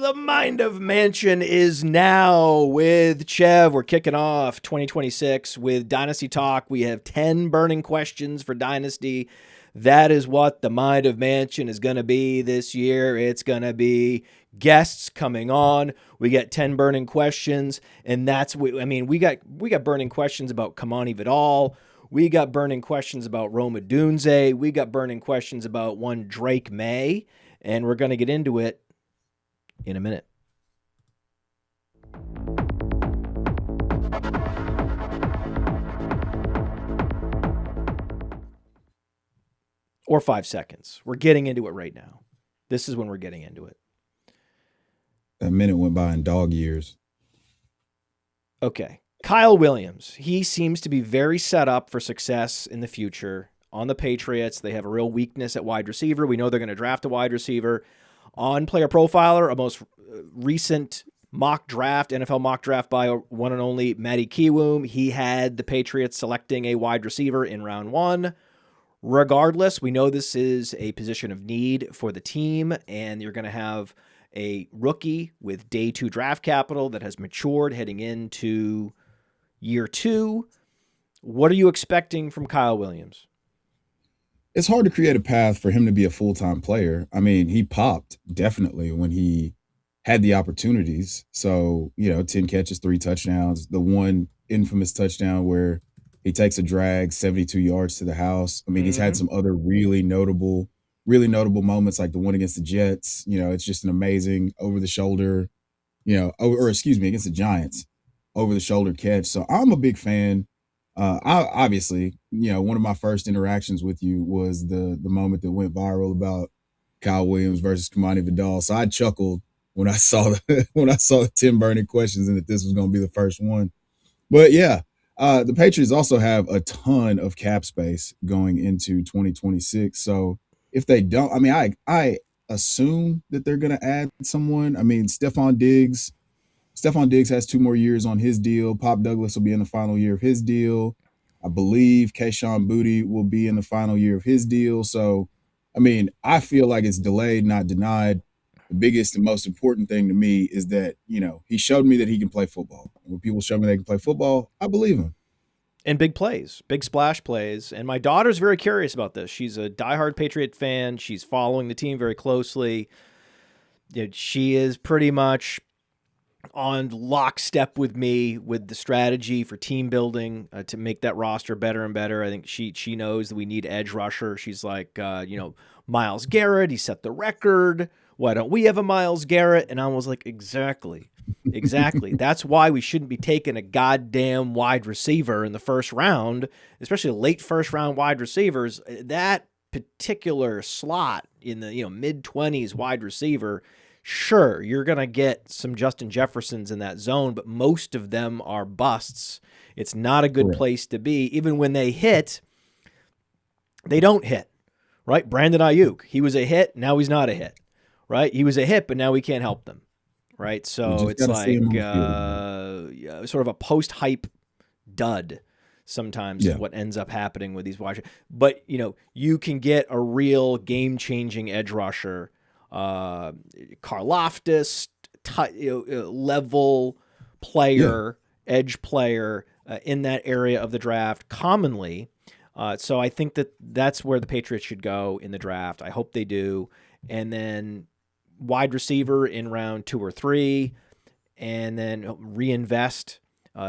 The Mind of Mansion is now with Chev. We're kicking off 2026 with Dynasty Talk. We have 10 burning questions for Dynasty. That is what the Mind of Mansion is going to be this year. It's going to be guests coming on. We got 10 burning questions, and we got burning questions about Kimani Vidal. We got burning questions about Roma Dunze. We got burning questions about one Drake Maye, and we're going to get into it in a minute. Or 5 seconds. We're getting into it right now. This is when we're getting into it. A minute went by in dog years. Okay. Kyle Williams. He seems to be very set up for success in the future. On the Patriots, they have a real weakness at wide receiver. We know they're going to draft a wide receiver. On Player Profiler, a most recent mock draft, NFL mock draft by one and only Matty Kiwoom, he had the Patriots selecting a wide receiver in round 1. Regardless, we know this is a position of need for the team, and you're going to have a rookie with day 2 draft capital that has matured heading into year 2. What are you expecting from Kyle Williams? It's hard to create a path for him to be a full-time player. I mean, he popped definitely when he had the opportunities. So, 10 catches, 3 touchdowns, the one infamous touchdown where he takes a drag 72 yards to the house. I mean, he's had some other really notable moments like the one against the Jets. It's just an amazing over-the-shoulder, against the Giants, over-the-shoulder catch. So I'm a big fan. Obviously, one of my first interactions with you was the moment that went viral about Kyle Williams versus Kimani Vidal. So I chuckled when I saw the 10 burning questions and that this was going to be the first one. But yeah, the Patriots also have a ton of cap space going into 2026. So if they don't, I mean, I assume that they're going to add someone. I mean, Stephon Diggs has 2 more years on his deal. Pop Douglas will be in the final year of his deal. I believe Kayshon Boutte will be in the final year of his deal. So, I mean, I feel like it's delayed, not denied. The biggest and most important thing to me is that, he showed me that he can play football. When people show me they can play football, I believe him. And big plays, big splash plays. And my daughter's very curious about this. She's a diehard Patriot fan. She's following the team very closely. She is pretty much on lockstep with me with the strategy for team building to make that roster better and better. I think she knows that we need edge rusher. She's like, Myles Garrett, he set the record. Why don't we have a Myles Garrett? And I was like, exactly. That's why we shouldn't be taking a goddamn wide receiver in the first round, especially late first round wide receivers. That particular slot in the mid-20s wide receiver, sure, you're going to get some Justin Jeffersons in that zone, but most of them are busts. It's not a good place to be. Even when they hit, they don't hit, right? Brandon Ayuk, he was a hit, now he's not a hit, right? He was a hit, but now we can't help them, right? So it's like sort of a post-hype dud sometimes is what ends up happening with these wide receivers. But, you can get a real game-changing edge rusher, Karlaftis level player, edge player in that area of the draft commonly. So I think that's where the Patriots should go in the draft. I hope they do. And then wide receiver in round 2 or 3, and then reinvest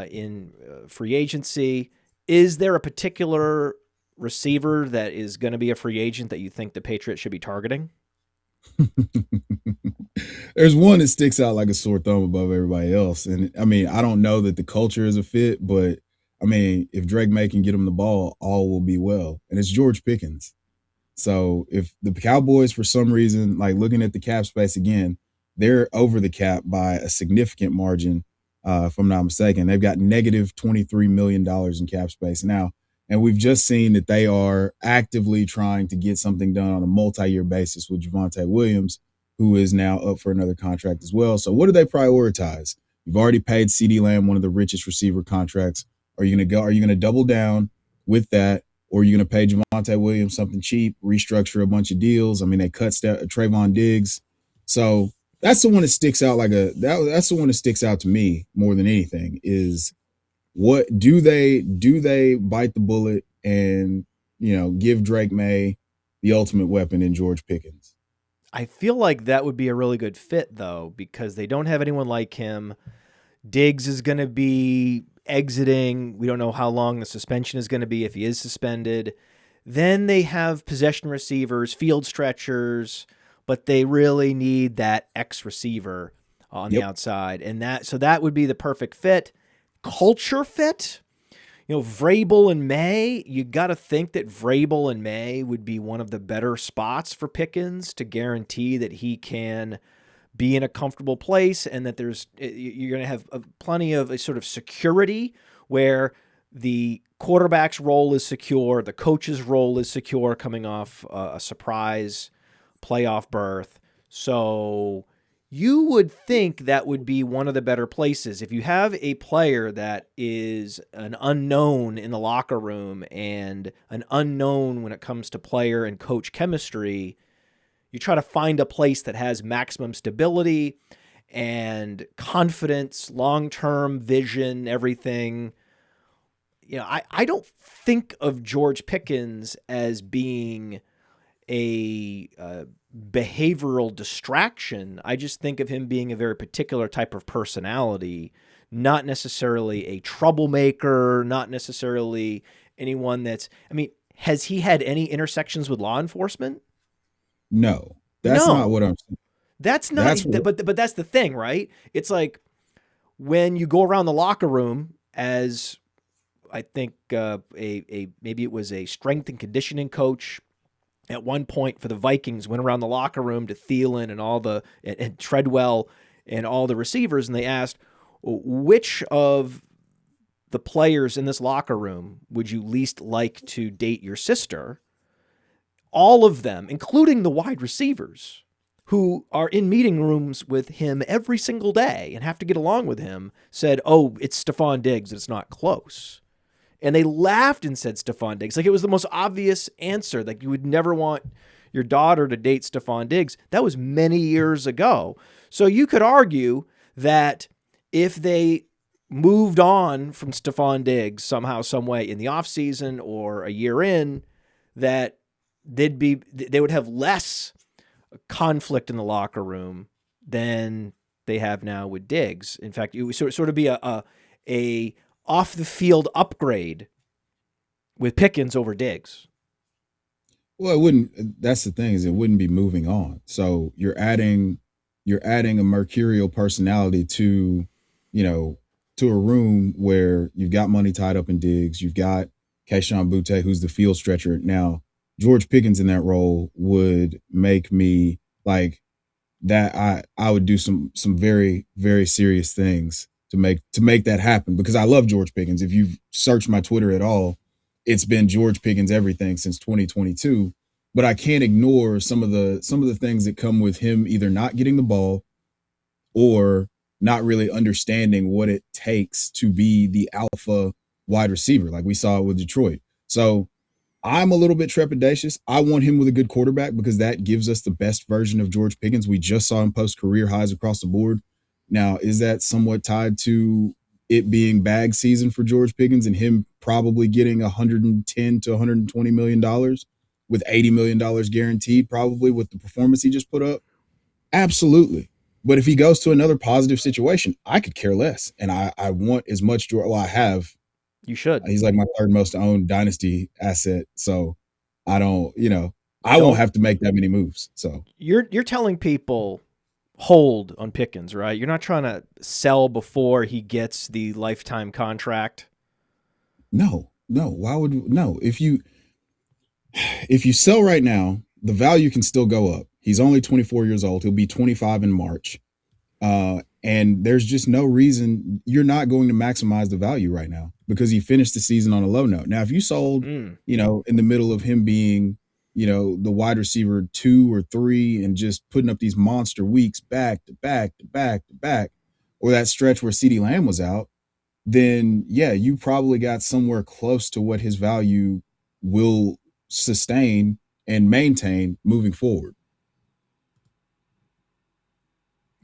in free agency. Is there a particular receiver that is going to be a free agent that you think the Patriots should be targeting? There's one that sticks out like a sore thumb above everybody else. And I mean, I don't know that the culture is a fit, but I mean, if Drake Maye can get him the ball, all will be well. And it's George Pickens. So if the Cowboys, for some reason, like looking at the cap space again, they're over the cap by a significant margin. If I'm not mistaken, they've got negative $23 million in cap space now. And we've just seen that they are actively trying to get something done on a multi-year basis with Javonte Williams, who is now up for another contract as well. So what do they prioritize? You've already paid CeeDee Lamb one of the richest receiver contracts. Are you going to double down with that? Or are you going to pay Javonte Williams something cheap, restructure a bunch of deals? I mean, they cut Trayvon Diggs. So that's the one that sticks out that's the one that sticks out to me more than anything is what do they bite the bullet and give Drake May the ultimate weapon in George Pickens? I feel like that would be a really good fit, though, because they don't have anyone like him. Diggs is going to be exiting. We don't know how long the suspension is going to be if he is suspended. Then they have possession receivers, field stretchers, but they really need that X receiver on the Yep. outside. And that would be the perfect fit. Culture fit? Vrabel and Maye, you got to think that Vrabel and Maye would be one of the better spots for Pickens to guarantee that he can be in a comfortable place and that you're going to have plenty of a sort of security where the quarterback's role is secure, the coach's role is secure coming off a surprise playoff berth. So you would think that would be one of the better places. If you have a player that is an unknown in the locker room and an unknown when it comes to player and coach chemistry, you try to find a place that has maximum stability and confidence, long-term vision, everything. I don't think of George Pickens as being a behavioral distraction. I just think of him being a very particular type of personality, not necessarily a troublemaker, not necessarily anyone has he had any intersections with law enforcement? No, that's not No. what I'm saying. That's not, That's what but that's the thing, right? It's like when you go around the locker room as I think maybe it was a strength and conditioning coach at one point for the Vikings went around the locker room to Thielen and Treadwell and all the receivers, and they asked, which of the players in this locker room would you least like to date your sister? All of them, including the wide receivers who are in meeting rooms with him every single day and have to get along with him, said, oh, it's Stephon Diggs. It's not close. And they laughed and said Stephon Diggs. Like it was the most obvious answer. Like you would never want your daughter to date Stephon Diggs. That was many years ago. So you could argue that if they moved on from Stephon Diggs somehow, some way in the offseason or a year in, that they would have less conflict in the locker room than they have now with Diggs. In fact, it would sort of be a off the field upgrade with Pickens over Diggs. Well, it wouldn't. That's the thing is, it wouldn't be moving on. So you're adding a mercurial personality you know, to a room where you've got money tied up in Diggs. You've got Kayshon Boutte, who's the field stretcher. Now, George Pickens in that role would make me like that. I would do some very very serious things to make that happen because I love George Pickens. If you've searched my Twitter at all, it's been George Pickens everything since 2022. But I can't ignore some of the things that come with him either not getting the ball or not really understanding what it takes to be the alpha wide receiver, like we saw with Detroit. So I'm a little bit trepidatious. I want him with a good quarterback because that gives us the best version of George Pickens. We just saw him post career highs across the board. Now, is that somewhat tied to it being bag season for George Pickens and him probably getting 110 to 120 million dollars with 80 million dollars guaranteed, probably with the performance he just put up? Absolutely. But if he goes to another positive situation, I could care less. And I want as much George. Well, I have. You should. He's like my third most owned dynasty asset. So I don't, I won't Don't have to make that many moves. So you're telling people hold on Pickens, right? You're not trying to sell before he gets the lifetime contract. no. Why would no? If you sell right now, the value can still go up. He's only 24 years old. He'll be 25 in March. And there's just no reason you're not going to maximize the value right now because he finished the season on a low note. Now, if you sold, in the middle of him being, the wide receiver 2 or 3 and just putting up these monster weeks back to back to back to back, or that stretch where CeeDee Lamb was out, then yeah, you probably got somewhere close to what his value will sustain and maintain moving forward.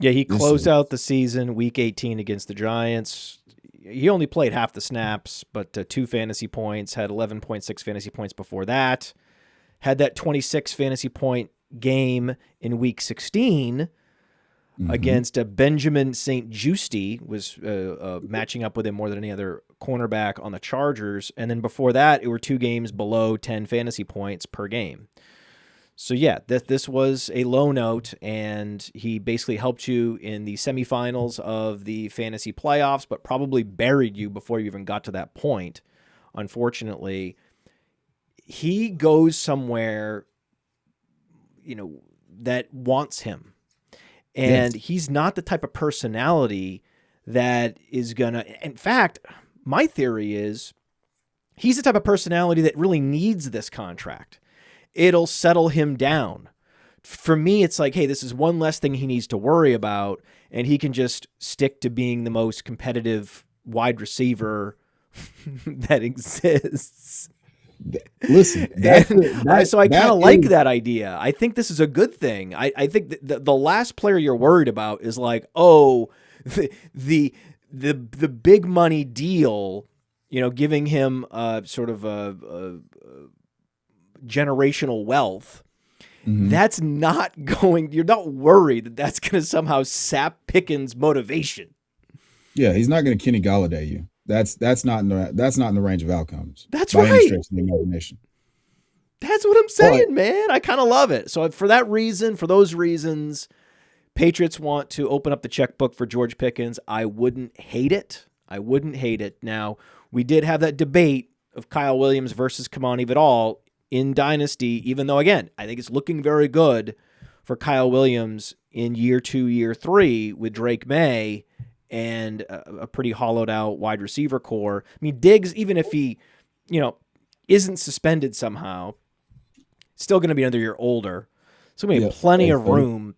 Yeah, he This closed is out the season week 18 against the Giants. He only played half the snaps, but 2 fantasy points, had 11.6 fantasy points before that. Had that 26 fantasy point game in week 16 against Benjamin St. Justy, was matching up with him more than any other cornerback on the Chargers. And then before that, it were 2 games below 10 fantasy points per game. So yeah, this was a low note, and he basically helped you in the semifinals of the fantasy playoffs, but probably buried you before you even got to that point. Unfortunately, he goes somewhere, that wants him. And he's not the type of personality that is going to... In fact, my theory is he's the type of personality that really needs this contract. It'll settle him down. For me, it's like, hey, this is one less thing he needs to worry about, and he can just stick to being the most competitive wide receiver that exists. Listen, so I kind of like that idea. I think this is a good thing. I think the last player you're worried about is like, oh, the big money deal, giving him sort of a generational wealth. That's not going. You're not worried that that's going to somehow sap Pickens' motivation. Yeah, he's not going to Kenny Galladay you. That's not in the range of outcomes. That's by right. Any stretch of the imagination. That's what I'm saying, man. I kind of love it. So for those reasons, Patriots want to open up the checkbook for George Pickens. I wouldn't hate it. Now, we did have that debate of Kyle Williams versus Kimani Vidal in Dynasty, even though, again, I think it's looking very good for Kyle Williams in year 2, year 3 with Drake Maye and a pretty hollowed out wide receiver core. I mean, Diggs, even if he, isn't suspended somehow, still going to be another year older. So we have plenty of room,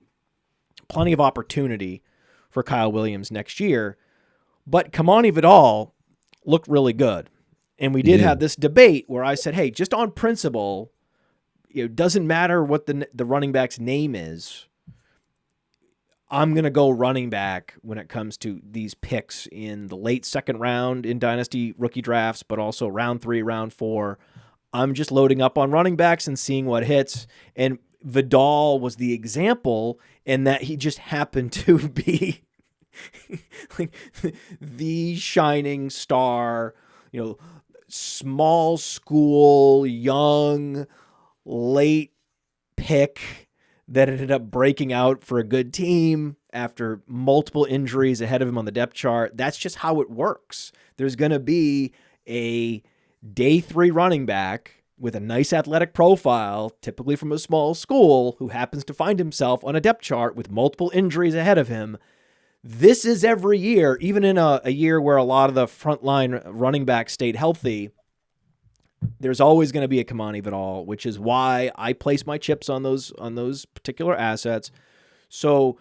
plenty of opportunity for Kyle Williams next year. But Kimani Vidal looked really good. And we did have this debate where I said, hey, just on principle, it doesn't matter what the running back's name is. I'm going to go running back when it comes to these picks in the late second round in Dynasty rookie drafts, but also round 3, round 4. I'm just loading up on running backs and seeing what hits. And Vidal was the example in that he just happened to be like the shining star, small school, young, late pick that ended up breaking out for a good team after multiple injuries ahead of him on the depth chart. That's just how it works. There's going to be a day 3 running back with a nice athletic profile, typically from a small school, who happens to find himself on a depth chart with multiple injuries ahead of him. This is every year, even in a year where a lot of the frontline running backs stayed healthy. There's always going to be a Kimani Vidal, which is why I place my chips on those particular assets. So,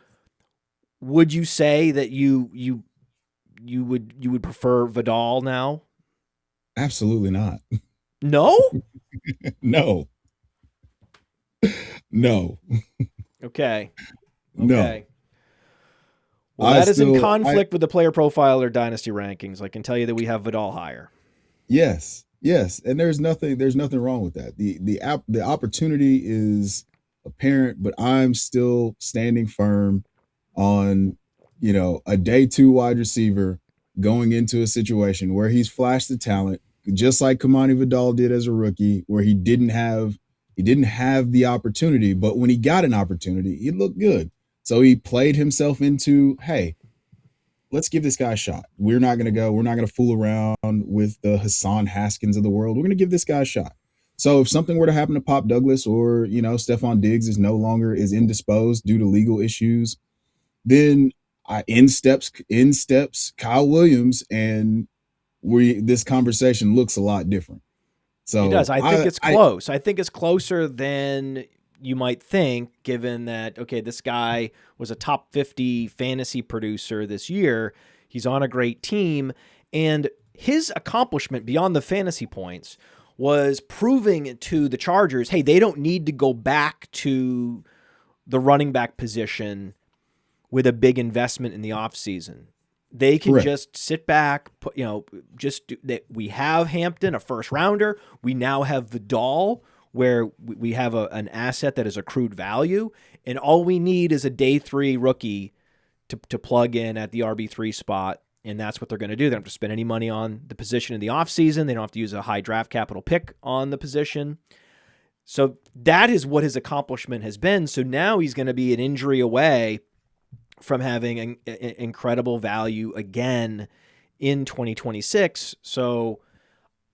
would you say that you would prefer Vidal now? Absolutely not. No? No. Okay. No. Well, that is in conflict with the Player Profiler Dynasty rankings. I can tell you that we have Vidal higher. Yes, and there's nothing wrong with that. The opportunity is apparent, but I'm still standing firm on, a day 2 wide receiver going into a situation where he's flashed the talent, just like Kimani Vidal did as a rookie, where he didn't have the opportunity, but when he got an opportunity, he looked good. So he played himself into, hey, let's give this guy a shot. We're not going to fool around with the Hassan Haskins of the world. We're going to give this guy a shot. So if something were to happen to Pop Douglas, or, Stephon Diggs is indisposed due to legal issues, then in steps Kyle Williams, and this conversation looks a lot different. So it does. I think it's close. I think it's closer than you might think, given that, okay, this guy was a top 50 fantasy producer this year. He's on a great team. And his accomplishment beyond the fantasy points was proving to the Chargers, hey, they don't need to go back to the running back position with a big investment in the offseason. They can Correct. just sit back, put, we have Hampton, a first rounder. We now have Vidal, where we have an asset that is accrued value. And all we need is a day 3 rookie to plug in at the RB3 spot. And that's what they're going to do. They don't have to spend any money on the position in the offseason. They don't have to use a high draft capital pick on the position. So that is what his accomplishment has been. So now he's going to be an injury away from having an incredible value again in 2026. So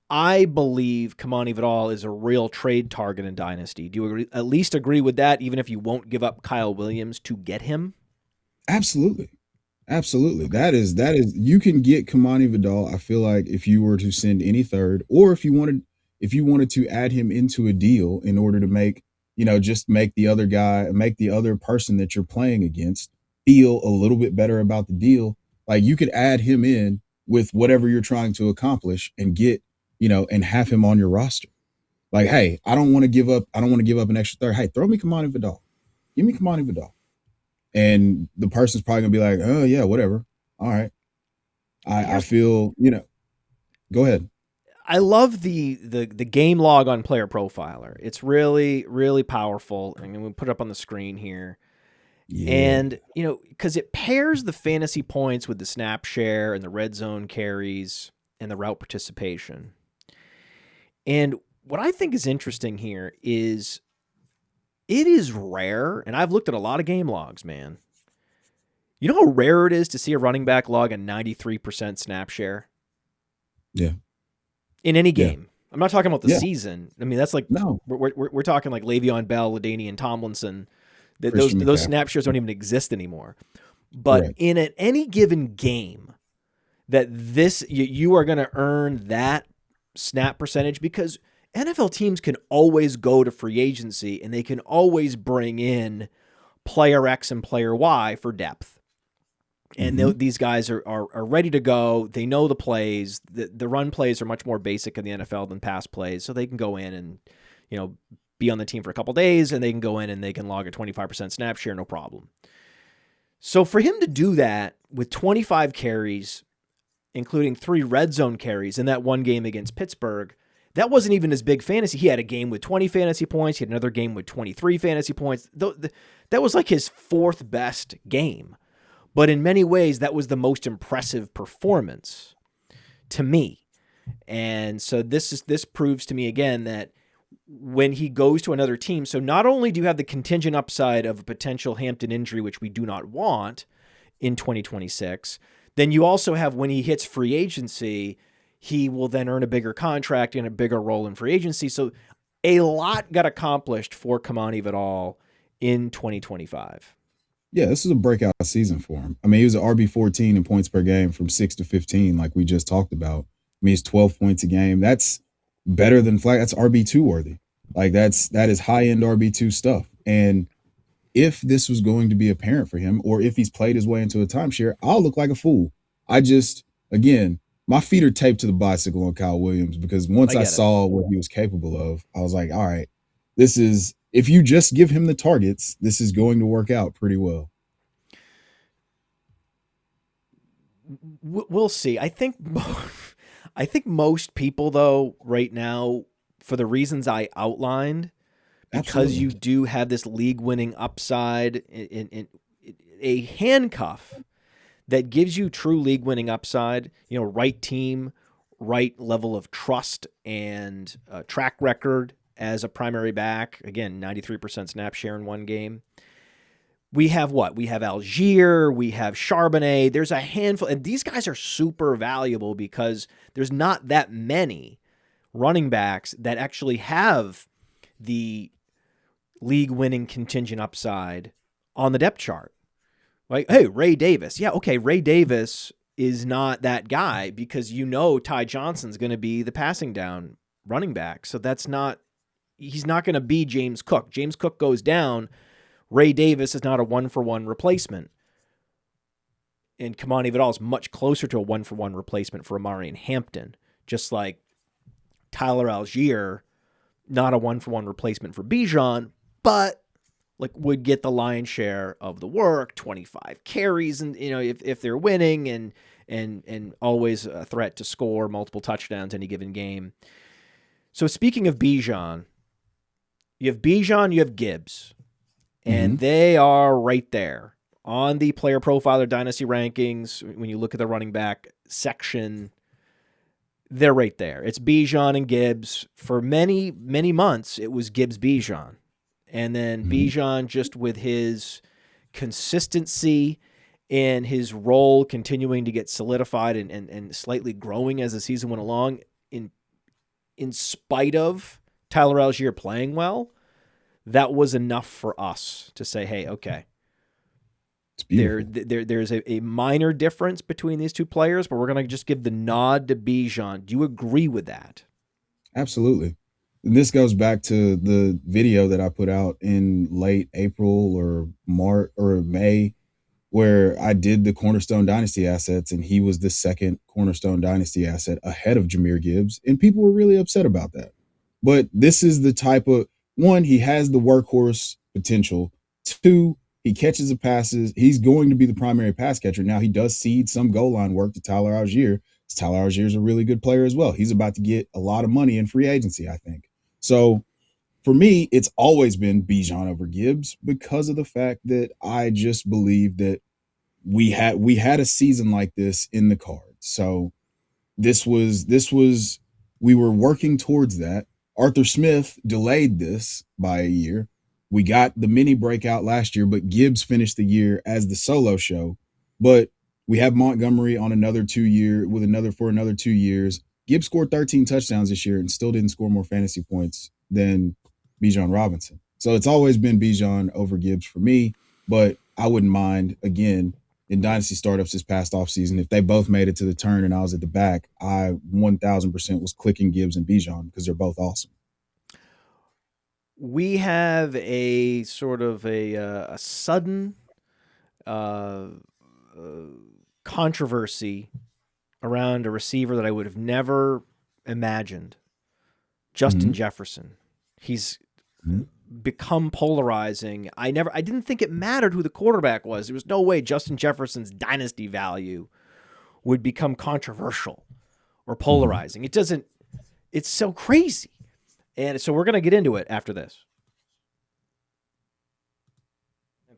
I believe Kimani Vidal is a real trade target in Dynasty. Do you at least agree with that, even if you won't give up Kyle Williams to get him? Absolutely. Absolutely. Okay. That is you can get Kimani Vidal, I feel like, if you were to send any third, or if you wanted to add him into a deal in order to make, just make the other person that you're playing against feel a little bit better about the deal. Like, you could add him in with whatever you're trying to accomplish and get, and have him on your roster. Like, hey, I don't want to give up an extra third. Hey, throw me Kimani Vidal. Give me Kimani Vidal. And the person's probably gonna be like, oh yeah, whatever. All right. I feel, go ahead. I love the game log on Player Profiler. It's really, really powerful. I'm going to put it up on the screen here. Yeah. And, because it pairs the fantasy points with the snap share and the red zone carries and the route participation. And what I think is interesting here is it is rare, and I've looked at a lot of game logs, man. You know how rare it is to see a running back log a 93% snap share? Yeah. In any game. Yeah. I'm not talking about the Yeah. season. I mean, that's like, no, we're talking like Le'Veon Bell, LaDainian Tomlinson. Those snap shares don't even exist anymore. But Correct. in any given game, that you are going to earn that snap percentage, because NFL teams can always go to free agency and they can always bring in player X and player Y for depth. And these guys are ready to go. They know the plays. The run plays are much more basic in the NFL than pass plays. So they can go in and, be on the team for a couple days, and they can go in and they can log a 25% snap share, no problem. So for him to do that with 25 carries, including 3 red zone carries in that one game against Pittsburgh, that wasn't even his big fantasy. He had a game with 20 fantasy points. He had another game with 23 fantasy points. That was like his 4th best game. But in many ways, that was the most impressive performance to me. And so this proves to me again that when he goes to another team, so not only do you have the contingent upside of a potential Hampton injury, which we do not want in 2026, then you also have, when he hits free agency, he will then earn a bigger contract and a bigger role in free agency. So a lot got accomplished for Kimani Vidal in 2025. Yeah, this is a breakout season for him. I mean, he was an RB14 in points per game from 6 to 15, like we just talked about. I mean, he's 12 points a game. That's better than flag. That's RB2 worthy. Like, that is high-end RB2 stuff. And if this was going to be apparent for him, or if he's played his way into a timeshare, I'll look like a fool. Again, my feet are taped to the bicycle on Kyle Williams, because once I saw what he was capable of, I was like, all right, if you just give him the targets, this is going to work out pretty well. We'll see. I think most people, though, right now, for the reasons I outlined, because you do have this league-winning upside, in a handcuff that gives you true league-winning upside, right team, right level of trust and track record as a primary back. Again, 93% snap share in one game. We have what? We have Algier, we have Charbonnet. There's a handful, and these guys are super valuable because there's not that many running backs that actually have the league-winning contingent upside on the depth chart. Like, hey, Ray Davis. Yeah, okay, Ray Davis is not that guy because Ty Johnson's going to be the passing down running back. So he's not going to be James Cook. James Cook goes down. Ray Davis is not a one-for-one replacement. And Kimani Vidal is much closer to a one-for-one replacement for Amari and Hampton. Just like Tyler Algier, not a one-for-one replacement for Bijan, but like would get the lion's share of the work, 25 carries, and if they're winning, and always a threat to score multiple touchdowns any given game. So speaking of Bijan, you have Gibbs, and they are right there on the Player Profiler Dynasty rankings. When you look at the running back section, they're right there. It's Bijan and Gibbs. For many, many months, it was Gibbs Bijan. And then Bijan, just with his consistency and his role continuing to get solidified and slightly growing as the season went along, in spite of Tyler Algier playing well, that was enough for us to say, hey, okay, there's a minor difference between these two players, but we're going to just give the nod to Bijan. Do you agree with that? Absolutely. And this goes back to the video that I put out in late April or March or May, where I did the Cornerstone Dynasty assets, and he was the second Cornerstone Dynasty asset ahead of Jahmyr Gibbs, and people were really upset about that. But this is the type of, one, he has the workhorse potential. Two, he catches the passes. He's going to be the primary pass catcher. Now, he does cede some goal line work to Tyler Algier. Tyler Algier is a really good player as well. He's about to get a lot of money in free agency, I think. So for me, it's always been Bijan over Gibbs because of the fact that I just believe that we had a season like this in the cards. So this was we were working towards that. Arthur Smith delayed this by a year. We got the mini breakout last year, but Gibbs finished the year as the solo show. But we have Montgomery on another 2 year for another 2 years. Gibbs scored 13 touchdowns this year and still didn't score more fantasy points than Bijan Robinson. So it's always been Bijan over Gibbs for me, but I wouldn't mind, again, in Dynasty startups this past offseason, if they both made it to the turn and I was at the back, I 1,000% was clicking Gibbs and Bijan because they're both awesome. We have a sort of a sudden controversy around a receiver that I would have never imagined. Justin Jefferson. He's become polarizing. I didn't think it mattered who the quarterback was. There was no way Justin Jefferson's dynasty value would become controversial or polarizing. It's so crazy. And so we're going to get into it after this.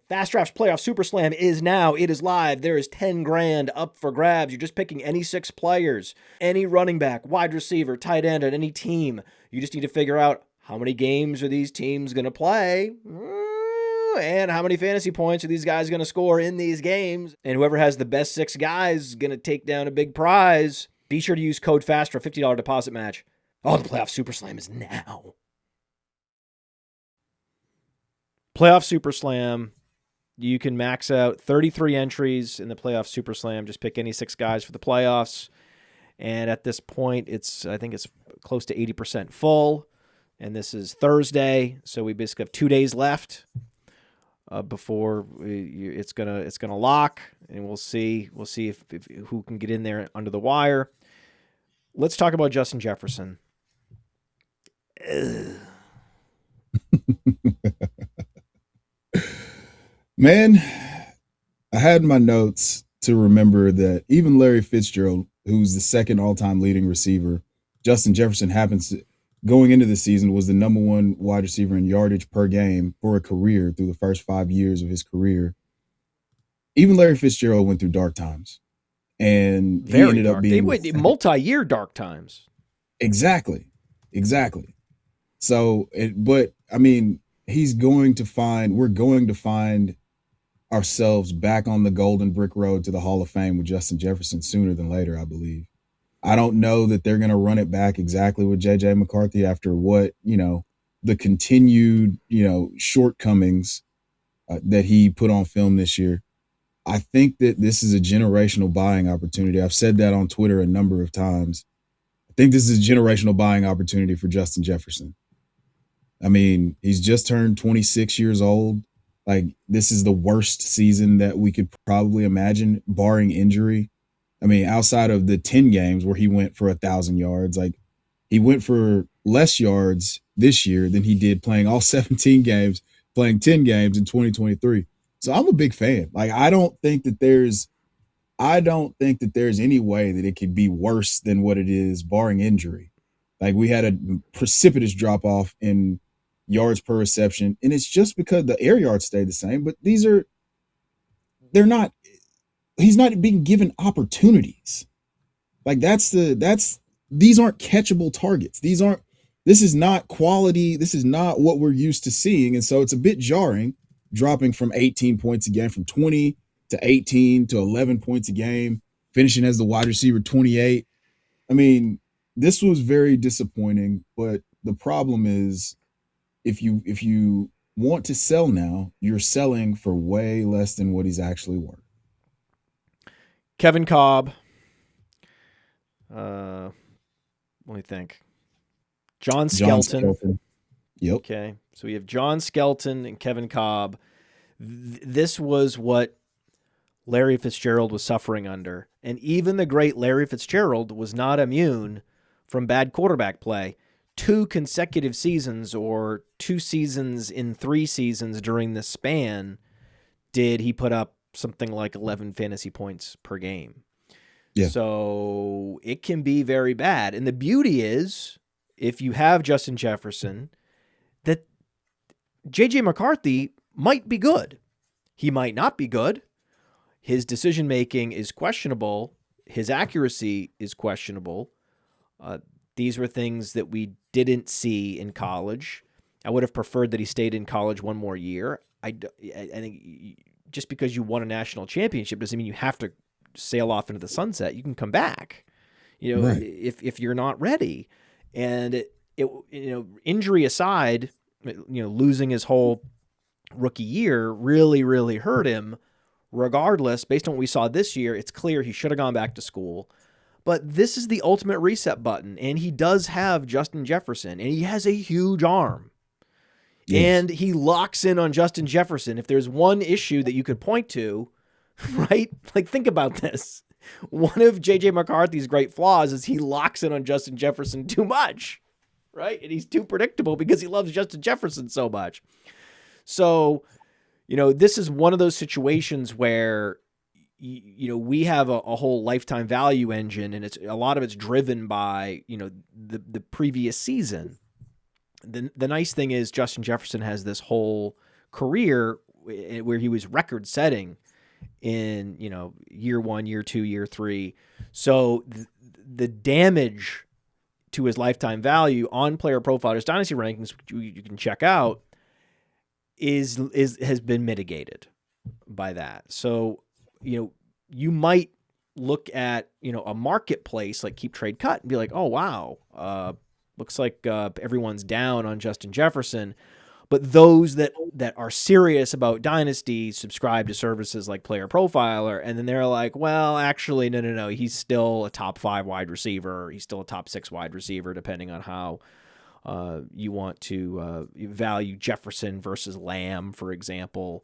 Fast Draft's Playoff Super Slam is now. It is live. There is 10 grand up for grabs. You're just picking any 6 players, any running back, wide receiver, tight end on any team. You just need to figure out how many games are these teams going to play and how many fantasy points are these guys going to score in these games. And whoever has the best 6 guys is going to take down a big prize. Be sure to use code FAST for a $50 deposit match. Oh, the Playoff Super Slam is now. Playoff Super Slam. You can max out 33 entries in the Playoff Super Slam. Just pick any 6 guys for the playoffs. And at this point, I think it's close to 80% full. And this is Thursday, so we basically have 2 days left before it's gonna lock, and we'll see if who can get in there under the wire. Let's talk about Justin Jefferson. Man, I had in my notes to remember that even Larry Fitzgerald, who's the second all-time leading receiver, Justin Jefferson going into the season was the number 1 wide receiver in yardage per game for a career through the first 5 years of his career. Even Larry Fitzgerald went through dark times, and he ended up being multi-year dark times. Exactly. So, but I mean, we're going to find ourselves back on the golden brick road to the Hall of Fame with Justin Jefferson sooner than later, I believe. I don't know that they're going to run it back exactly with J.J. McCarthy after what, the continued, shortcomings that he put on film this year. I think that this is a generational buying opportunity. I've said that on Twitter a number of times. I think this is a generational buying opportunity for Justin Jefferson. I mean, he's just turned 26 years old. Like, this is the worst season that we could probably imagine, barring injury. I mean, outside of the 10 games where he went for 1,000 yards, like, he went for less yards this year than he did playing all 17 games playing 10 games in 2023. So I'm a big fan. Like, I don't think that there's any way that it could be worse than what it is, barring injury. Like, we had a precipitous drop off in yards per reception, and it's just because the air yards stayed the same. But they're not. He's not being given opportunities. Like, these aren't catchable targets. This is not quality. This is not what we're used to seeing. And so it's a bit jarring, dropping from 18 points a game, from 20 to 18 to 11 points a game, finishing as the wide receiver 28. I mean, this was very disappointing, but the problem is, if you want to sell now, you're selling for way less than what he's actually worth. Kevin Kolb. Let me think. John Skelton. Yep. Okay. So we have John Skelton and Kevin Kolb. This was what Larry Fitzgerald was suffering under. And even the great Larry Fitzgerald was not immune from bad quarterback play. 2 consecutive seasons, or 2 seasons in 3 seasons during this span, did he put up something like 11 fantasy points per game. Yeah. So it can be very bad. And the beauty is, if you have Justin Jefferson, that J.J. McCarthy might be good. He might not be good. His decision-making is questionable. His accuracy is questionable. These were things that we didn't see in college. I would have preferred that he stayed in college one more year. I think just because you won a national championship doesn't mean you have to sail off into the sunset. You can come back, right, if you're not ready. And injury aside, losing his whole rookie year really, really hurt him. Regardless, based on what we saw this year, it's clear he should have gone back to school. But this is the ultimate reset button, and he does have Justin Jefferson, and he has a huge arm. Yes. And he locks in on Justin Jefferson. If there's one issue that you could point to, right? Like, think about this. One of J.J. McCarthy's great flaws is he locks in on Justin Jefferson too much, right? And he's too predictable because he loves Justin Jefferson so much. So, this is one of those situations where, we have a whole lifetime value engine, and a lot of it's driven by, the previous season. The nice thing is Justin Jefferson has this whole career where he was record setting in, year 1, year 2, year 3. So the damage to his lifetime value on Player Profiler's Dynasty rankings, you can check out, has been mitigated by that. So, you might look at, a marketplace like Keep Trade Cut and be like, oh, wow, looks like everyone's down on Justin Jefferson. But those that are serious about Dynasty subscribe to services like Player Profiler, and then they're like, well, actually, no, he's still a top 5 wide receiver. He's still a top 6 wide receiver, depending on how you want to value Jefferson versus Lamb, for example.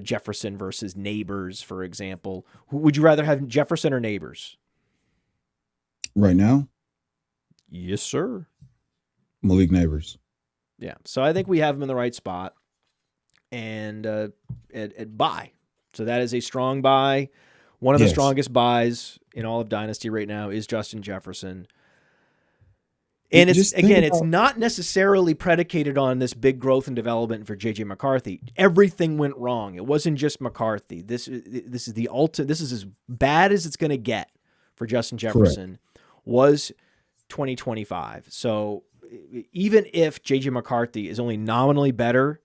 Jefferson versus Neighbors, for example. Would you rather have Jefferson or Neighbors? Right now? Yes, sir. Malik Neighbors. Yeah. So I think we have him in the right spot. And at buy. So that is a strong buy. One of the strongest buys in all of Dynasty right now is Justin Jefferson. And it's not necessarily predicated on this big growth and development for J.J. McCarthy. Everything went wrong. It wasn't just McCarthy. This is the ultimate. This is as bad as it's going to get for Justin Jefferson. Correct. Was 2025. So even if J.J. McCarthy is only nominally better,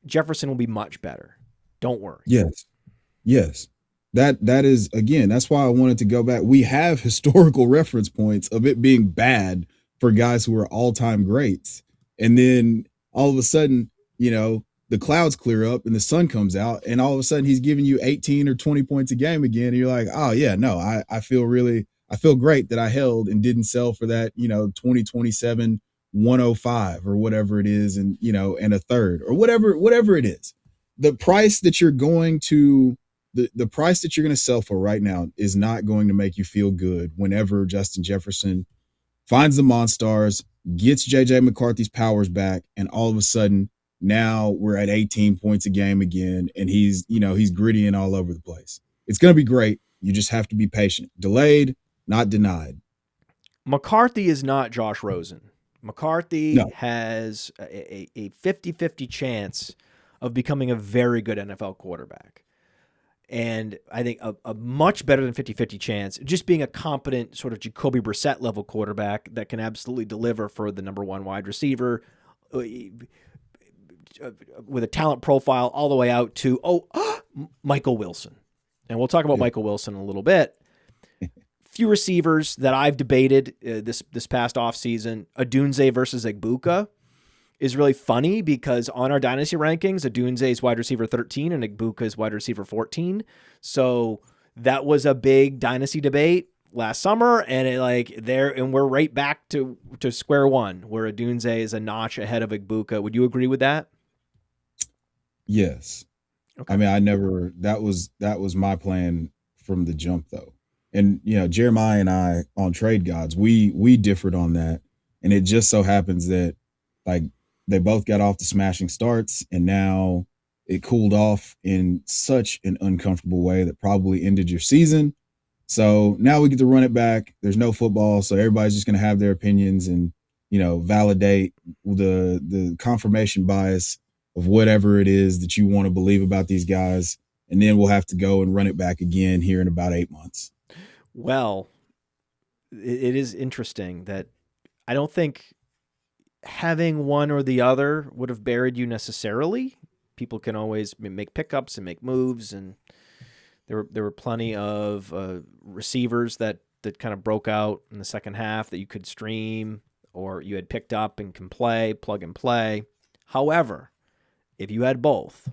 Jefferson will be much better. Don't worry. Yes. That is, again, that's why I wanted to go back. We have historical reference points of it being bad for guys who are all-time greats. And then all of a sudden, the clouds clear up and the sun comes out, and all of a sudden he's giving you 18 or 20 points a game again. And you're like, oh yeah, no, I feel great that I held and didn't sell for that, 2027 105 or whatever it is. And, and a third or whatever it is. The price that you're going to, the price that you're going to sell for right now is not going to make you feel good whenever Justin Jefferson finds the Monstars, gets J.J. McCarthy's powers back, and all of a sudden Now we're at 18 points a game again, and he's gritty and all over the place. It's going to be great. You just have to be patient. Delayed, not denied. McCarthy is not Josh Rosen. McCarthy No. has a 50-50 chance of becoming a very good NFL quarterback. And I think a much better than 50-50 chance, just being a competent sort of Jacoby Brissett level quarterback that can absolutely deliver for the number one wide receiver with a talent profile all the way out to, Michael Wilson. And we'll talk about Michael Wilson in a little bit. Few receivers that I've debated this past offseason, Odunze versus Egbuka is really funny because on our dynasty rankings, Odunze is wide receiver 13 and Egbuka is wide receiver 14. So that was a big dynasty debate last summer, and we're right back to square one where Odunze is a notch ahead of Egbuka. Would you agree with that? Yes. Okay. I mean, that was my plan from the jump though. And Jeremiah and I on Trade Gods, we differed on that. And it just so happens that like they both got off the smashing starts, and now it cooled off in such an uncomfortable way that probably ended your season. So now we get to run it back. There's no football, so everybody's just going to have their opinions and validate the confirmation bias of whatever it is that you want to believe about these guys, and then we'll have to go and run it back again here in about 8 months. Well, it is interesting that I don't think having one or the other would have buried you necessarily. People can always make pickups and make moves, and there were plenty of receivers that kind of broke out in the second half that you could stream or you had picked up and can plug and play. However, if you had both,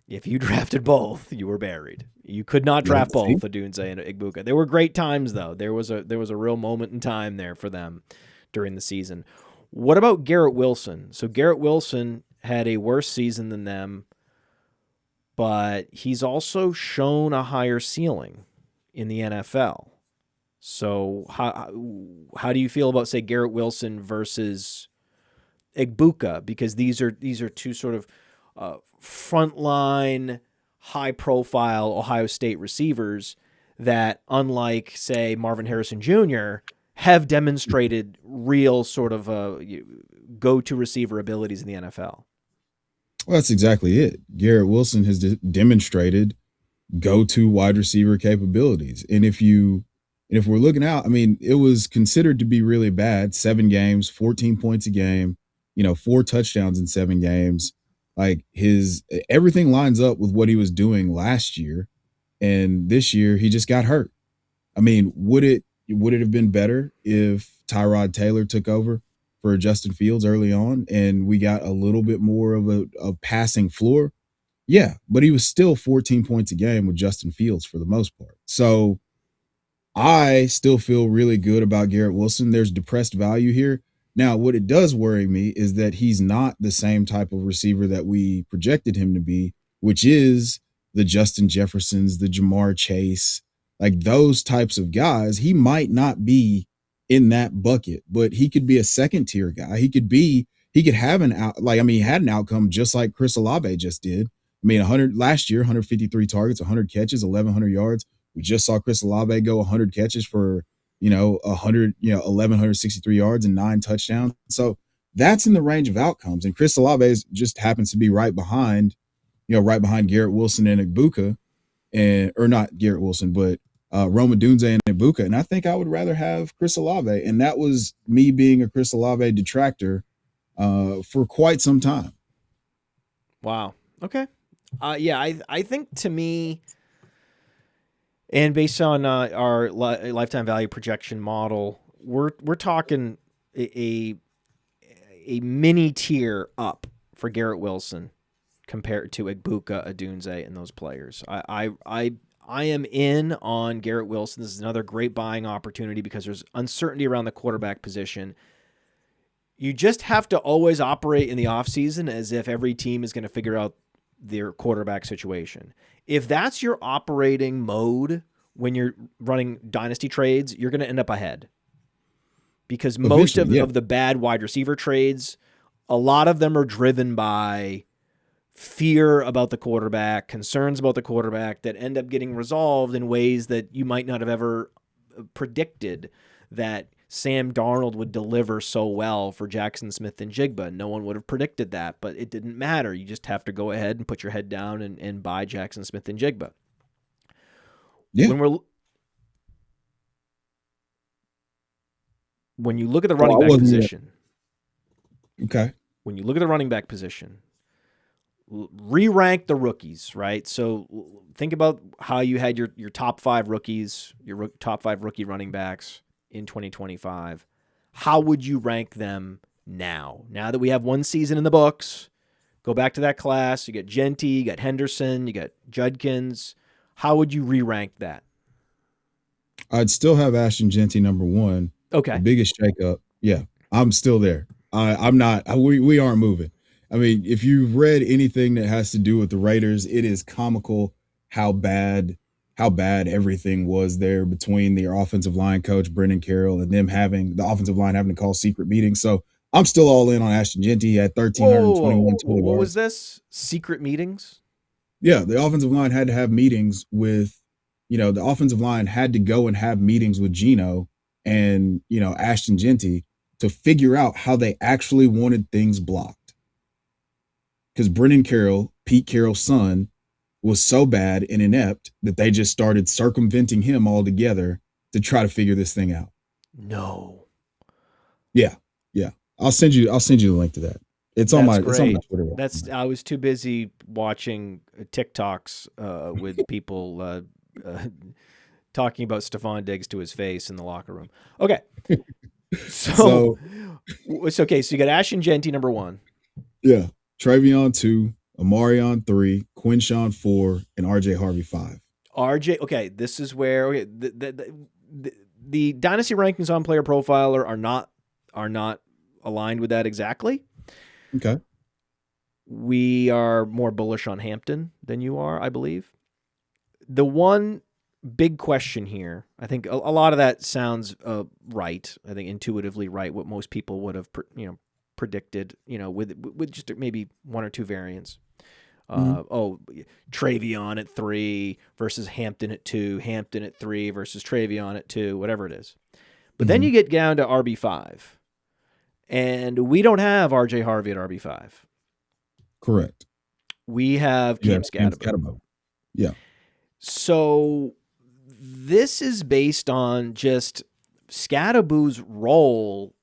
if you drafted both, you were buried. You could not draft both Odunze and Egbuka. There were great times though. There was a real moment in time there for them during the season. What about Garrett Wilson? So Garrett Wilson had a worse season than them, but he's also shown a higher ceiling in the NFL. So how do you feel about, say, Garrett Wilson versus Egbuka? Because these are two sort of frontline, high-profile Ohio State receivers that, unlike, say, Marvin Harrison Jr., have demonstrated real sort of go-to receiver abilities in the NFL. Well, that's exactly it. Garrett Wilson has demonstrated go-to wide receiver capabilities. And if we're looking out, I mean, it was considered to be really bad. 7 games, 14 points a game, 4 touchdowns in 7 games. Like everything lines up with what he was doing last year. And this year he just got hurt. I mean, would it have been better if Tyrod Taylor took over for Justin Fields early on and we got a little bit more of a passing floor? Yeah, but he was still 14 points a game with Justin Fields for the most part. So I still feel really good about Garrett Wilson. There's depressed value here. Now, what it does worry me is that he's not the same type of receiver that we projected him to be, which is the Justin Jeffersons, the Jamar Chase, like those types of guys. He might not be in that bucket, but he could be a second tier guy. He could have he had an outcome just like Chris Olave just did. I mean, 100 last year, 153 targets, 100 catches, 1,100 yards. We just saw Chris Olave go 100 catches for 1,163 yards and 9 touchdowns. So that's in the range of outcomes. And Chris Olave just happens to be right behind Garrett Wilson and Egbuka, or not Garrett Wilson, but Rome Odunze and Egbuka. And I think I would rather have Chris Olave. And that was me being a Chris Olave detractor for quite some time. Wow. Okay. I think to me, and based on our lifetime value projection model, we're talking a mini tier up for Garrett Wilson compared to Egbuka, Odunze, and those players. I am in on Garrett Wilson. This is another great buying opportunity because there's uncertainty around the quarterback position. You just have to always operate in the offseason as if every team is going to figure out their quarterback situation. If that's your operating mode when you're running dynasty trades, you're going to end up ahead. Because most of the bad wide receiver trades a lot of them are driven by fear about the quarterback, concerns about the quarterback that end up getting resolved in ways that you might not have ever predicted, that Sam Darnold would deliver so well for Jackson Smith and Jigba. No one would have predicted that, but it didn't matter. You just have to go ahead and put your head down and buy Jackson Smith and Jigba. Yeah. When you look at the running back position, okay. When you look at the running back position, re-rank the rookies, right? So think about how you had your top 5 rookies, your top 5 rookie running backs in 2025. How would you rank them now? Now that we have one season in the books, go back to that class. You got Genty, you got Henderson, you got Judkins. How would you re-rank that? I'd still have Ashton Genty number 1. Okay. The biggest shakeup. Yeah, I'm still there. I'm not. We aren't moving. I mean, if you've read anything that has to do with the Raiders, it is comical how bad everything was there between their offensive line coach Brendan Carroll and them having the offensive line having to call secret meetings. So I'm still all in on Ashton Genty. He had 1,321 total yards. What was this? Secret meetings? Yeah, the offensive line had to have meetings with, the offensive line had to go and have meetings with Geno and, Ashton Genty to figure out how they actually wanted things blocked. Because Brendan Carroll, Pete Carroll's son, was so bad and inept that they just started circumventing him altogether to try to figure this thing out. No. Yeah. I'll send you the link to that. It's on my Twitter. I was too busy watching TikToks with people talking about Stephon Diggs to his face in the locker room. Okay. So it's okay. So you got Ashton Genty number 1. Yeah. Travion 2, Amarion 3, Quinshawn 4, and RJ Harvey 5. Okay, this is where the dynasty rankings on Player Profiler are not aligned with that exactly. Okay. We are more bullish on Hampton than you are, I believe. The one big question here, I think a lot of that sounds right. I think intuitively right, what most people would have predicted, with just maybe 1 or 2 variants. Travion at 3 versus Hampton at 2, Hampton at 3 versus Travion at 2, whatever it is. But then you get down to RB5, and we don't have RJ Harvey at RB5. Correct. We have Cam Scatterbo. Yeah. So this is based on just Scatterbo's role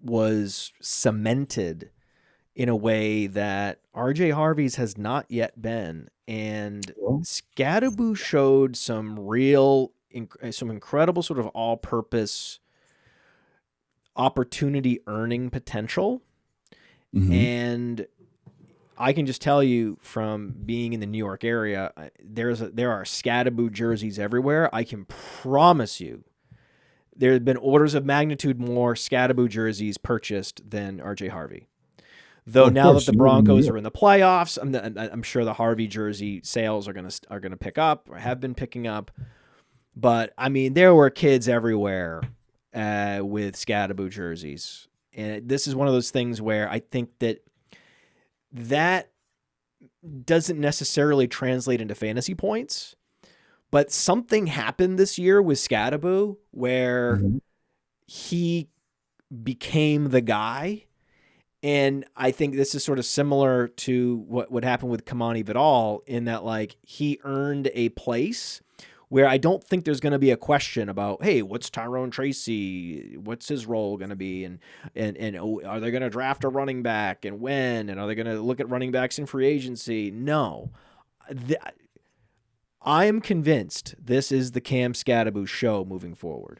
was cemented in a way that RJ Harvey's has not yet been. And Scatterbo showed some incredible sort of all-purpose opportunity earning potential. And I can just tell you from being in the New York area, there are Scatterbo jerseys everywhere. I can promise you there have been orders of magnitude more Scatterbo jerseys purchased than RJ Harvey. Though now that the Broncos are in the playoffs, I'm sure the Harvey jersey sales are gonna pick up, or have been picking up. But I mean, there were kids everywhere with Scatterbo jerseys, and this is one of those things where I think that doesn't necessarily translate into fantasy points. But something happened this year with Scatterbo where he became the guy. And I think this is sort of similar to what happened with Kimani Vidal in that, like, he earned a place where I don't think there's going to be a question about, hey, what's Tyrone Tracy? What's his role going to be? And are they going to draft a running back and when? And are they going to look at running backs in free agency? No. I am convinced this is the Cam Scatterbo show moving forward.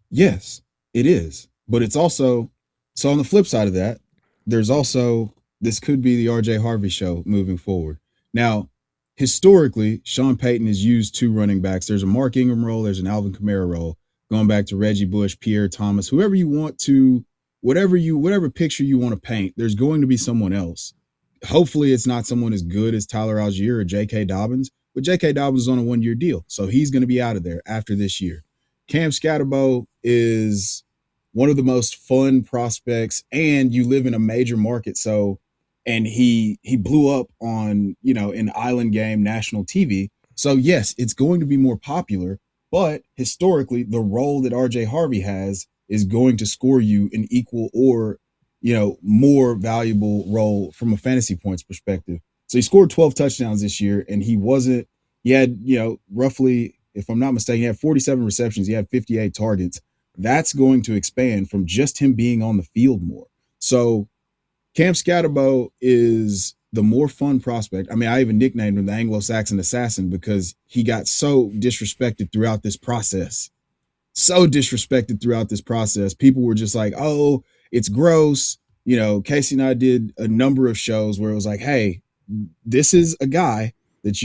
Yes, it is. But it's also, so on the flip side of that, there's also, this could be the RJ Harvey show moving forward. Now, historically, Sean Payton has used 2 running backs. There's a Mark Ingram role, there's an Alvin Kamara role, going back to Reggie Bush, Pierre Thomas, whoever you want to, whatever picture you want to paint, there's going to be someone else. Hopefully it's not someone as good as Tyler Algier or J.K. Dobbins, but J.K. Dobbins is on a 1-year deal, so he's going to be out of there after this year. Cam Scatterbo is one of the most fun prospects, and you live in a major market. So, and he blew up on, an island game, national TV. So yes, it's going to be more popular, but historically, the role that RJ Harvey has is going to score you an equal or, more valuable role from a fantasy points perspective. So he scored 12 touchdowns this year, and he had, roughly, if I'm not mistaken, he had 47 receptions, he had 58 targets. That's going to expand from just him being on the field more. So Cam Scatterbo is the more fun prospect. I mean, I even nicknamed him the Anglo-Saxon assassin because he got so disrespected throughout this process. So disrespected throughout this process. People were just like, oh, it's gross. Casey and I did a number of shows where it was like, hey, this is a guy that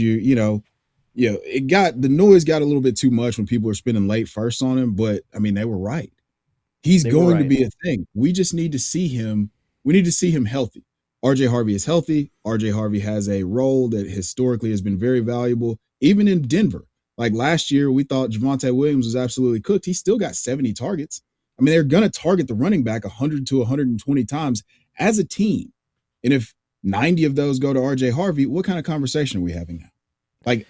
the noise got a little bit too much when people were spending late first on him, but I mean, they were right. He's going to be a thing. We just need to see him. We need to see him healthy. RJ Harvey is healthy. RJ Harvey has a role that historically has been very valuable, even in Denver. Like last year, we thought Javonte Williams was absolutely cooked. He still got 70 targets. I mean, they're going to target the running back 100 to 120 times as a team. And if 90 of those go to RJ Harvey, what kind of conversation are we having now? Like,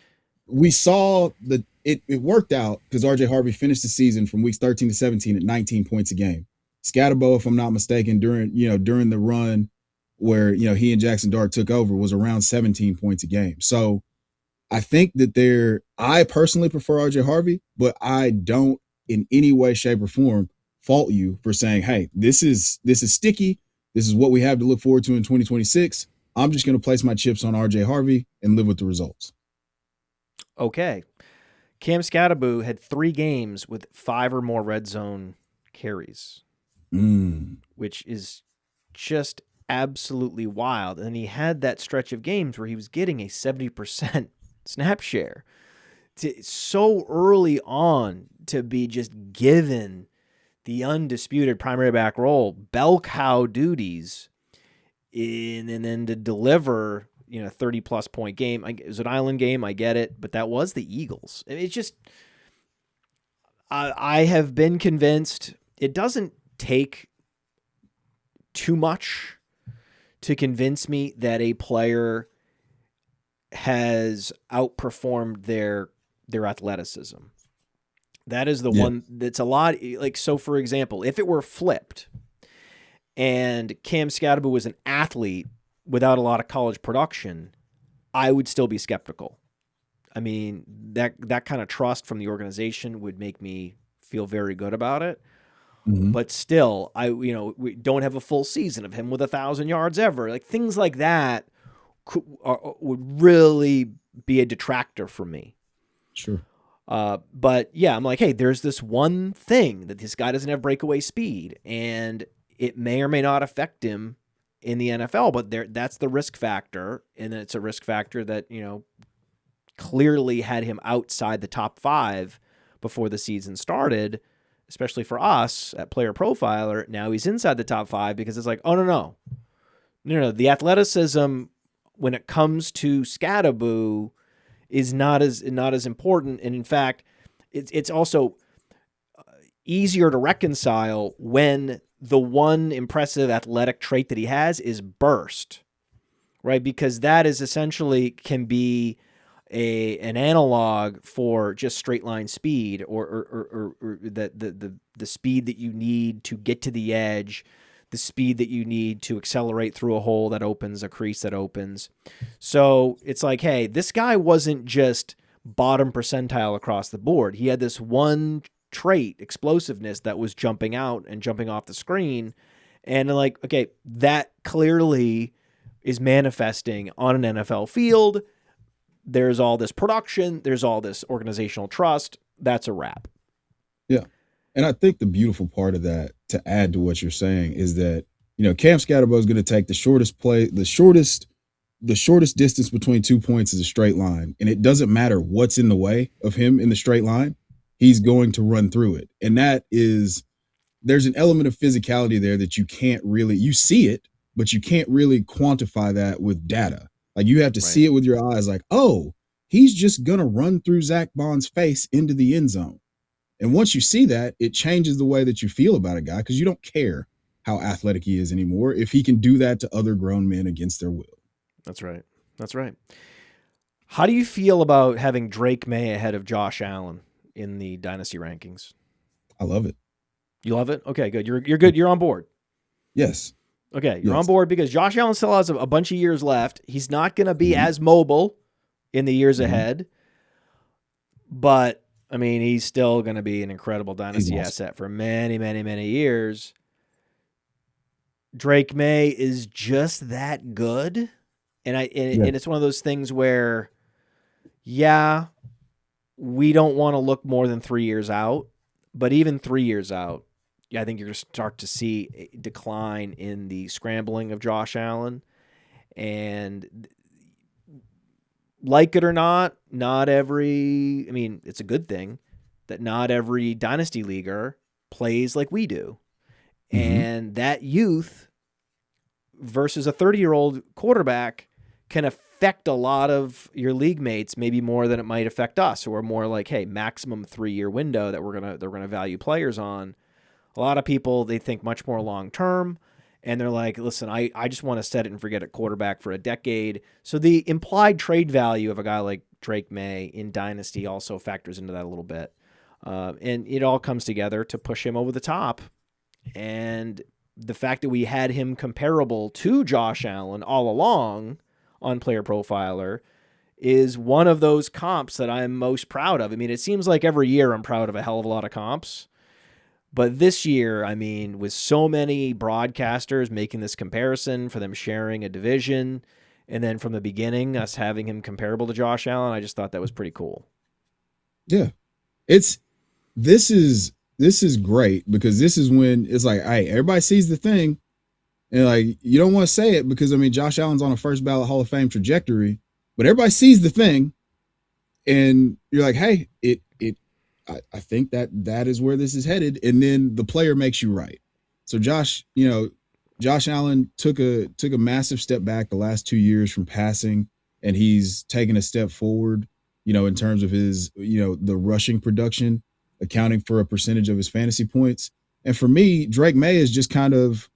we saw that it worked out because RJ Harvey finished the season from weeks 13 to 17 at 19 points a game. Scatterbo, if I'm not mistaken, during the run where, he and Jackson Dart took over, was around 17 points a game. So I think that I personally prefer RJ Harvey, but I don't in any way, shape, or form fault you for saying, hey, this is sticky. This is what we have to look forward to in 2026. I'm just going to place my chips on RJ Harvey and live with the results. Okay. Cam Scatterbo had 3 games with 5 or more red zone carries, which is just absolutely wild. And he had that stretch of games where he was getting a 70% snap share. So early on to be just given the undisputed primary back role, bell cow duties, and then to deliver 30-plus point game. It was an island game, I get it, but that was the Eagles. It's just, I have been convinced it doesn't take too much to convince me that a player has outperformed their athleticism. That is the one that's a lot. Like, so for example, if it were flipped and Cam Scatterbo was an athlete without a lot of college production, I would still be skeptical. I mean, that kind of trust from the organization would make me feel very good about it. Mm-hmm. But still, we don't have a full season of him with 1,000 yards ever. Like, things like that would really be a detractor for me. Sure. But yeah, I'm like, hey, there's this one thing that this guy doesn't have breakaway speed, and it may or may not affect him in the NFL, but that's the risk factor. And then it's a risk factor that, clearly had him outside the top 5 before the season started, especially for us at Player Profiler. Now he's inside the top 5 because it's like, oh, no. The athleticism when it comes to Scatterbo is not as important. And in fact, it's also easier to reconcile when the one impressive athletic trait that he has is burst, right? Because that is essentially can be an analog for just straight line speed or the speed that you need to get to the edge, the speed that you need to accelerate through a hole that opens, a crease that opens. So it's like, hey, this guy wasn't just bottom percentile across the board. He had this one trait, explosiveness, that was jumping out and jumping off the screen. And like, okay, that clearly is manifesting on an NFL field. There's all this production. There's all this organizational trust. That's a wrap. Yeah. And I think the beautiful part of that, to add to what you're saying, is that, Cam Scatterbo is going to take the shortest distance between 2 points is a straight line. And it doesn't matter what's in the way of him in the straight line. He's going to run through it. And there's an element of physicality there that you see it, but you can't really quantify that with data. Like, you have to see it with your eyes, like, oh, he's just going to run through Zach Bond's face into the end zone. And once you see that, it changes the way that you feel about a guy because you don't care how athletic he is anymore if he can do that to other grown men against their will. That's right. That's right. How do you feel about having Drake Maye ahead of Josh Allen in the Dynasty rankings? I love it. You love it? Okay, good. You're good. You're on board. Yes. Okay, you're on board because Josh Allen still has a bunch of years left. He's not going to be as mobile in the years ahead, but I mean, he's still going to be an incredible Dynasty asset for many, many, many years. Drake Maye is just that good. And it's one of those things where, yeah, we don't want to look more than 3 years out, but even 3 years out, I think you're going to start to see a decline in the scrambling of Josh Allen. And like it or not, it's a good thing that not every Dynasty leaguer plays like we do. And that youth versus a 30-year-old quarterback can affect a lot of your league mates, maybe more than it might affect us, who are more like, hey, maximum 3-year window that they're gonna value players on. A lot of people, they think much more long term, and they're like, listen, I just want to set it and forget it quarterback for a decade. So the implied trade value of a guy like Drake Maye in Dynasty also factors into that a little bit. And it all comes together to push him over the top. And the fact that we had him comparable to Josh Allen all along on Player Profiler is one of those comps that I'm most proud of. I mean, it seems like every year I'm proud of a hell of a lot of comps. But this year, I mean, with so many broadcasters making this comparison, for them sharing a division, and then from the beginning, us having him comparable to Josh Allen, I just thought that was pretty cool. Yeah. This is great because this is when it's like, hey, everybody sees the thing. And like, you don't want to say it because, I mean, Josh Allen's on a first ballot Hall of Fame trajectory, but everybody sees the thing. And you're like, hey, I think that is where this is headed. And then the player makes you right. So Josh Allen took a massive step back the last 2 years from passing, and he's taken a step forward, in terms of his, the rushing production, accounting for a percentage of his fantasy points. And for me, Drake Maye is just kind of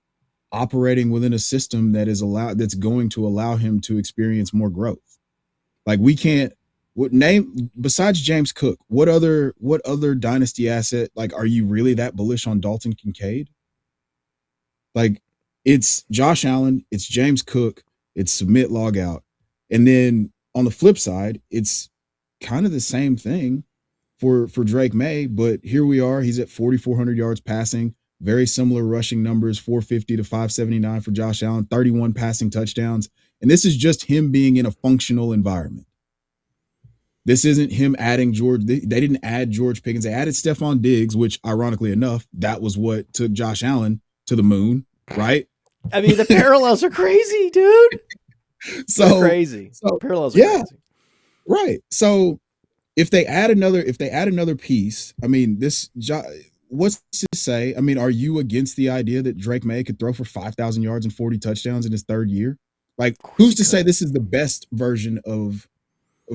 operating within a system that's going to allow him to experience more growth. Like besides James Cook, what other Dynasty asset, like, are you really that bullish on Dalton Kincaid? Like, it's Josh Allen, it's James Cook, it's submit, log out. And then on the flip side, it's kind of the same thing for Drake Maye, but here we are. He's at 4,400 yards passing, very similar rushing numbers, 450 to 579 for Josh Allen, 31 passing touchdowns. And this is just him being in a functional environment. This isn't him adding George. They didn't add George Pickens. They added Stephon Diggs, which ironically enough, that was what took Josh Allen to the moon, right? I mean, the parallels are crazy, dude. They're crazy. Parallels are crazy. Right. So if they add another piece, I mean, what's to say? I mean, are you against the idea that Drake Maye could throw for 5,000 yards and 40 touchdowns in his third year? Like, who's to say this is the best version of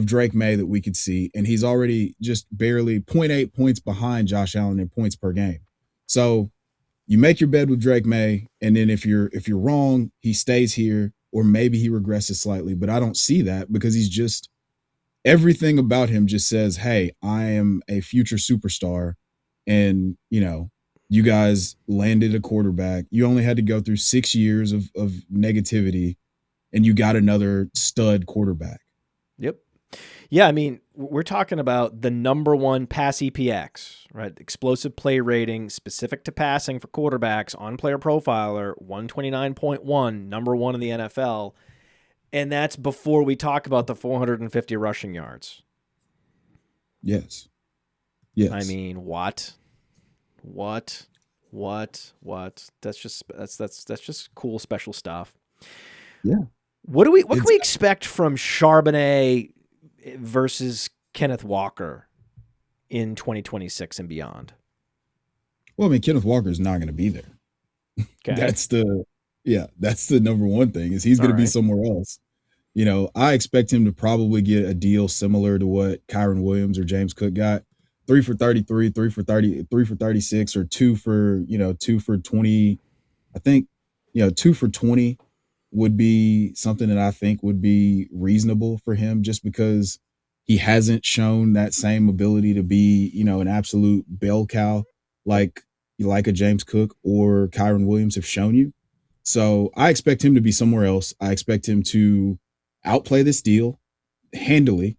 Drake Maye that we could see? And he's already just barely 0.8 points behind Josh Allen in points per game. So you make your bed with Drake Maye, and then if you're wrong, he stays here, or maybe he regresses slightly. But I don't see that because he's just, everything about him just says, hey, I am a future superstar. And, you guys landed a quarterback. You only had to go through 6 years of negativity, and you got another stud quarterback. Yep. Yeah, I mean, we're talking about the number one pass EPX, right? Explosive play rating specific to passing for quarterbacks on Player Profiler, 129.1, number one in the NFL. And that's before we talk about the 450 rushing yards. Yes. I mean, what? That's just cool, special stuff. Yeah. What can we expect from Charbonnet versus Kenneth Walker in 2026 and beyond? Well, I mean, Kenneth Walker is not going to be there. Okay. That's the number one thing, is he's going to be somewhere else. I expect him to probably get a deal similar to what Kyron Williams or James Cook got. 3 for 33, 3 for 30, 3 for 36, or 2 for 20. I think, 2 for 20 would be something that I think would be reasonable for him, just because he hasn't shown that same ability to be, an absolute bell cow like a James Cook or Kyron Williams have shown you. So I expect him to be somewhere else. I expect him to outplay this deal handily.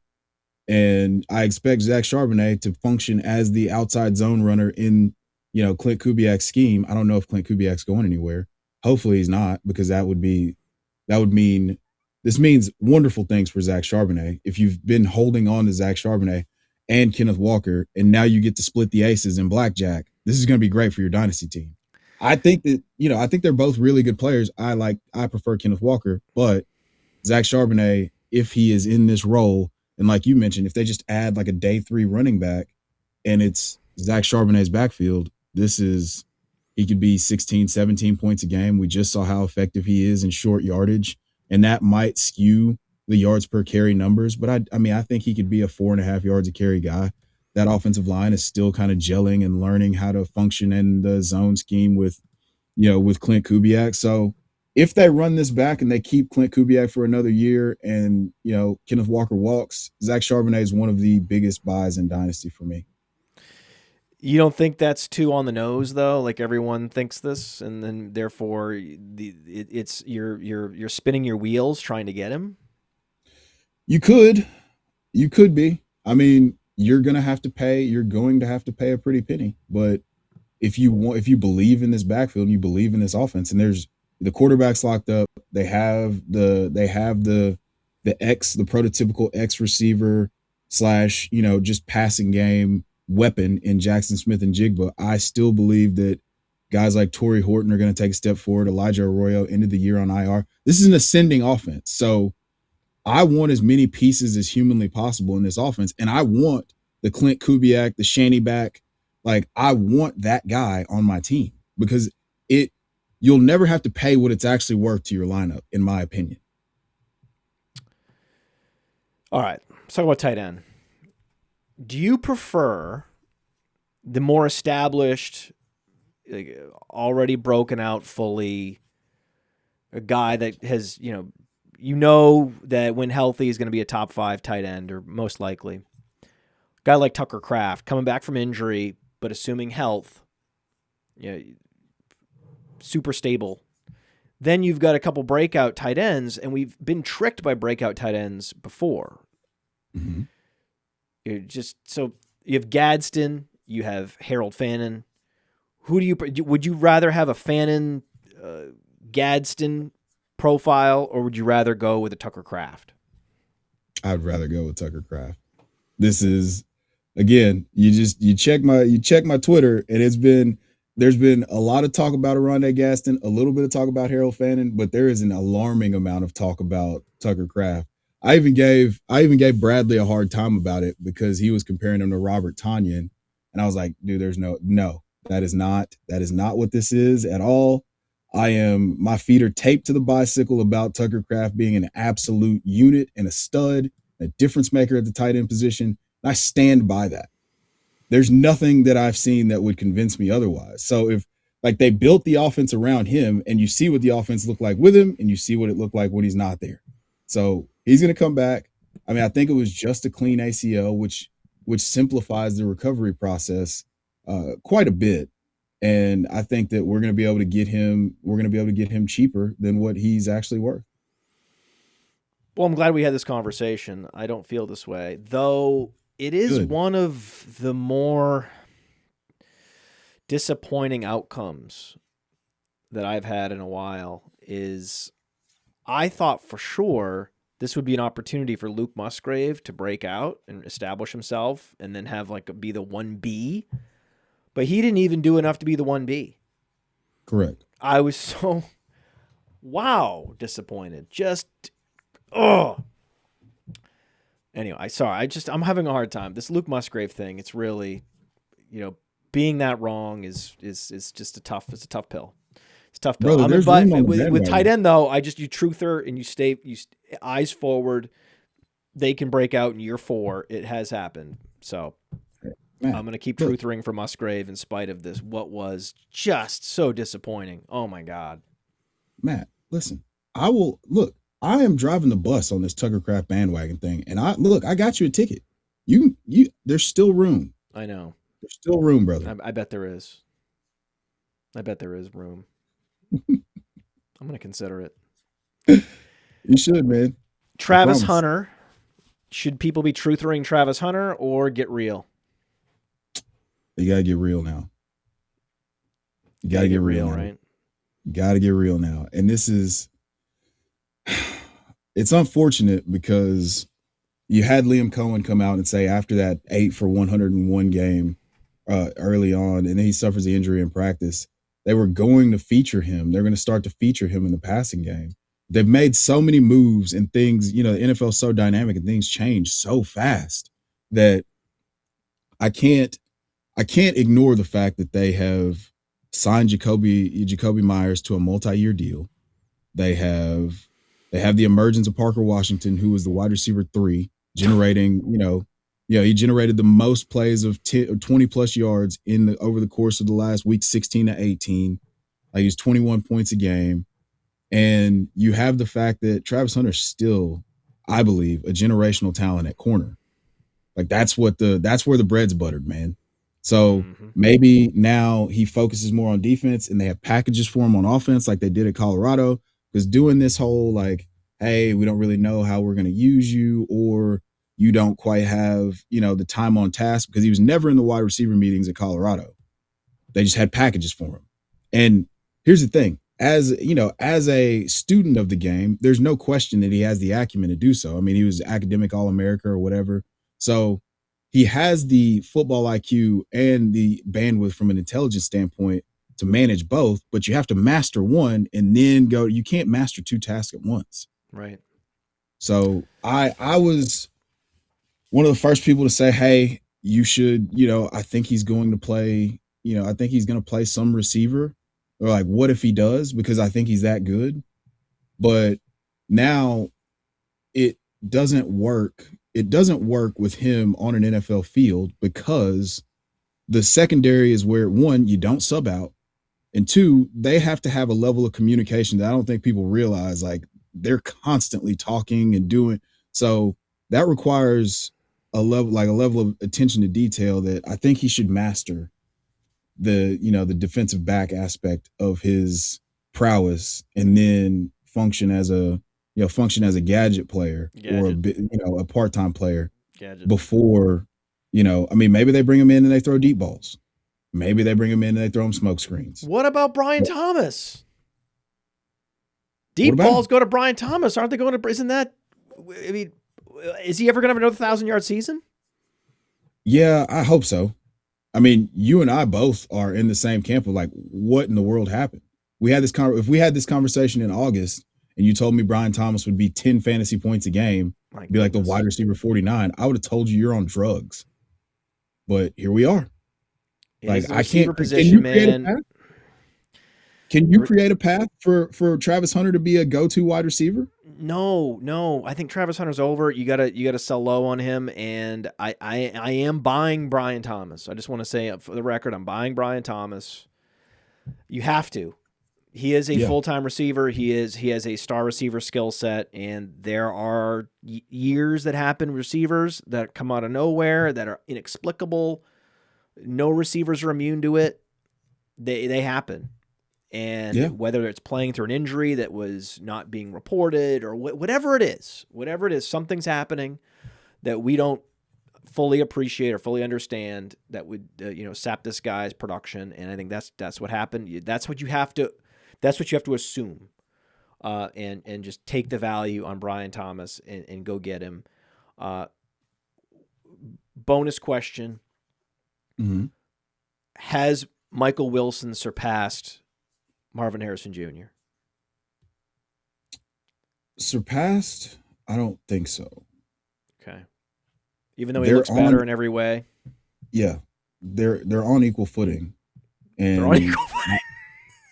And I expect Zach Charbonnet to function as the outside zone runner in, Clint Kubiak's scheme. I don't know if Clint Kubiak's going anywhere. Hopefully he's not, because that would mean this means wonderful things for Zach Charbonnet. If you've been holding on to Zach Charbonnet and Kenneth Walker, and now you get to split the aces in blackjack, this is going to be great for your dynasty team. I think that, I think they're both really good players. I prefer Kenneth Walker, but Zach Charbonnet, if he is in this role, and like you mentioned, if they just add like a day 3 running back and it's Zach Charbonnet's backfield, he could be 16, 17 points a game. We just saw how effective he is in short yardage, and that might skew the yards per carry numbers. But I think he could be a 4.5 yards a carry guy. That offensive line is still kind of gelling and learning how to function in the zone scheme with Clint Kubiak. So if they run this back and they keep Clint Kubiak for another year and, Kenneth Walker walks, Zach Charbonnet is one of the biggest buys in Dynasty for me. You don't think that's too on the nose, though? Like, everyone thinks this, and then therefore it's you're spinning your wheels trying to get him? You could be. I mean, you're going to have to pay a pretty penny. But if you believe in this backfield and you believe in this offense, and there's the quarterback's locked up, they have the prototypical X receiver / just passing game weapon in Jackson Smith and Jigba. I still believe that guys like Torrey Horton are going to take a step forward. Elijah Arroyo ended the year on IR. This is an ascending offense. So I want as many pieces as humanly possible in this offense. And I want the Clint Kubiak, the Shanny back. Like, I want that guy on my team, because you'll never have to pay what it's actually worth to your lineup, in my opinion. All right, let's talk about tight end. Do you prefer the more established, like, already broken out fully, a guy that has, that when healthy is going to be a top 5 tight end, or most likely? A guy like Tucker Kraft, coming back from injury, but assuming health, super stable. Then you've got a couple breakout tight ends, and we've been tricked by breakout tight ends before. Mm-hmm. So you have Gadsden, you have Harold Fannin. Would you rather have a Fannin, Gadsden profile, or would you rather go with a Tucker Kraft? I'd rather go with Tucker Kraft. This is, again, you check my Twitter, and there's been a lot of talk about Oronde Gadsden, a little bit of talk about Harold Fannin, but there is an alarming amount of talk about Tucker Kraft. I even gave Bradley a hard time about it, because he was comparing him to Robert Tonyan, and I was like, dude, there's no, that is not what this is at all. My feet are taped to the bicycle about Tucker Kraft being an absolute unit and a stud, a difference maker at the tight end position. And I stand by that. There's nothing that I've seen that would convince me otherwise. So if, like, they built the offense around him, and you see what the offense looked like with him, and you see what it looked like when he's not there. So he's going to come back. I mean, I think it was just a clean ACL, which simplifies the recovery process quite a bit. And I think that we're going to be able to get him cheaper than what he's actually worth. Well, I'm glad we had this conversation. I don't feel this way, though. It is Good. One of the more disappointing outcomes that I've had in a while. Is I thought for sure this would be an opportunity for Luke Musgrave to break out and establish himself, and then have be the 1B. But he didn't even do enough to be the 1B. Correct. I was so disappointed. Anyway, I'm having a hard time. This Luke Musgrave thing, it's really, being that wrong is just a tough pill. It's a tough pill. Brother, With tight end, though, you truther and you eyes forward. They can break out in year 4. It has happened. So Matt, I'm going to keep look, truthering for Musgrave in spite of this. What was just so disappointing. Oh my God. Matt, listen, I will look. I am driving the bus on this Tucker Craft bandwagon thing, and I got you a ticket. There's still room. I know. There's still room, brother. I bet there is. I bet there is room. I'm going to consider it. You should, man. Travis Hunter. Should people be truthering Travis Hunter or get real? You gotta get real now. You gotta get real, right? Gotta get real now. And this is, it's unfortunate because you had Liam Cohen come out and say after that 8 for 101 game early on, and then he suffers the injury in practice, they were going to feature him. They're going to start to feature him in the passing game. They've made so many moves and things, the NFL is so dynamic and things change so fast that I can't ignore the fact that they have signed Jacoby Myers to a multi-year deal. They have the emergence of Parker Washington, who was the wide receiver 3, generating, he generated the most plays of 20 plus yards over the course of the last week, 16 to 18. Like, he's 21 points a game. And you have the fact that Travis Hunter's still, I believe, a generational talent at corner. Like, that's where the bread's buttered, man. So maybe now he focuses more on defense and they have packages for him on offense like they did at Colorado. Because doing this whole like, hey, we don't really know how we're going to use you, or you don't quite have, the time on task, because he was never in the wide receiver meetings at Colorado. They just had packages for him. And here's the thing. As a student of the game, there's no question that he has the acumen to do so. I mean, he was academic All-America or whatever. So he has the football IQ and the bandwidth from an intelligence standpoint to manage both, but you have to master one and then you can't master 2 tasks at once. Right. So I was one of the first people to say, hey, you should, I think he's going to play, I think he's going to play some receiver. Or like, what if he does? Because I think he's that good. But now it doesn't work. It doesn't work with him on an NFL field because the secondary is where, 1, you don't sub out, and 2, they have to have a level of communication that I don't think people realize. Like, they're constantly talking and doing. So that requires a level of attention to detail that I think he should master. The defensive back aspect of his prowess, and then function as a gadget player or a part-time player before, maybe they bring him in and they throw deep balls. Maybe they bring him in and they throw him smoke screens. What about Brian Thomas? Deep balls go to Brian Thomas. Aren't they going to, isn't that, I mean, is he ever going to have another 1,000-yard season? Yeah, I hope so. I mean, you and I both are in the same camp of like, what in the world happened? If we had this conversation in August and you told me Brian Thomas would be 10 fantasy points a game, be like the wide receiver 49, I would have told you you're on drugs. But here we are. Like, I can't. Position, can you create a path for Travis Hunter to be a go-to wide receiver? No. I think Travis Hunter's over. You gotta sell low on him, and I am buying Brian Thomas. I just want to say for the record, I'm buying Brian Thomas. You have to. He is a full-time receiver. He has a star receiver skill set, and there are years that happen, receivers that come out of nowhere that are inexplicable. No receivers are immune to it. They happen. And whether it's playing through an injury that was not being reported or whatever it is, something's happening that we don't fully appreciate or fully understand that would sap this guy's production. And I think that's what happened. That's what you have to assume, and just take the value on Brian Thomas and go get him. Bonus question: Has Michael Wilson surpassed Marvin Harrison Jr.? Surpassed? I don't think so. Okay. Even though he looks better in every way? Yeah. They're on equal footing. And they're on equal footing.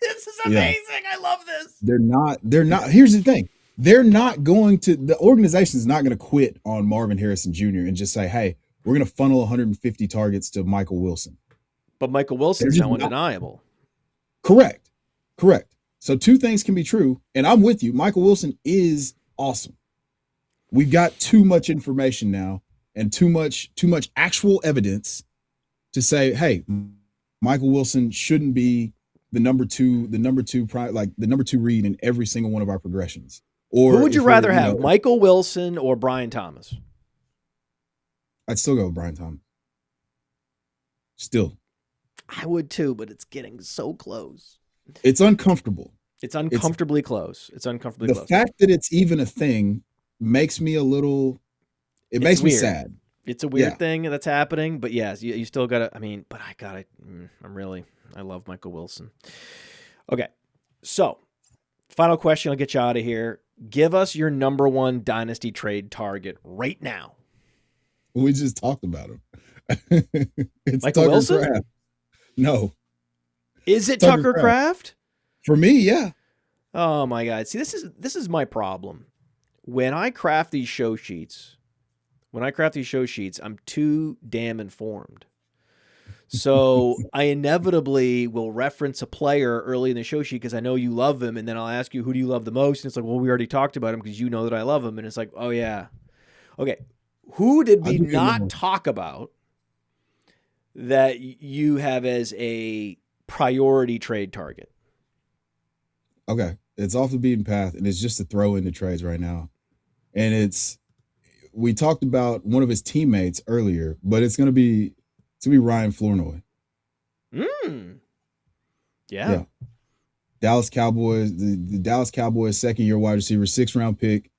This is amazing. Yeah. I love this. They're not. Here's the thing. The organization's not going to quit on Marvin Harrison Jr. and just say, hey, we're going to funnel 150 targets to Michael Wilson. But Michael Wilson's now undeniable. Correct. So two things can be true, and I'm with you. Michael Wilson is awesome. We've got too much information now and too much actual evidence to say, hey, Michael Wilson shouldn't be the number two read in every single one of our progressions. Or who would you rather have, Michael Wilson or Brian Thomas? I'd still go with Brian Thomas. Still. I would too, but it's getting so close. It's uncomfortable. It's uncomfortably close. It's uncomfortably close. The fact that it's even a thing makes me makes me sad. It's a weird thing that's happening, but yes, you still gotta, I love Michael Wilson. Okay. So final question. I'll get you out of here. Give us your number one dynasty trade target right now. We just talked about him. It's Michael Tucker Wilson? Kraft. No. Is it Tucker Kraft? For me, yeah. Oh my God. See, this is my problem. When I craft these show sheets, I'm too damn informed. So I inevitably will reference a player early in the show sheet because I know you love him, and then I'll ask you, who do you love the most? And it's like, well, we already talked about him because you know that I love him. And it's like, oh yeah. Okay. Who did we not talk about that you have as a priority trade target? Okay. It's off the beaten path, and it's just to throw into trades right now. And we talked about one of his teammates earlier, but it's gonna be Ryan Flournoy. Yeah. Dallas Cowboys, the Dallas Cowboys 2nd-year wide receiver, 6th-round pick.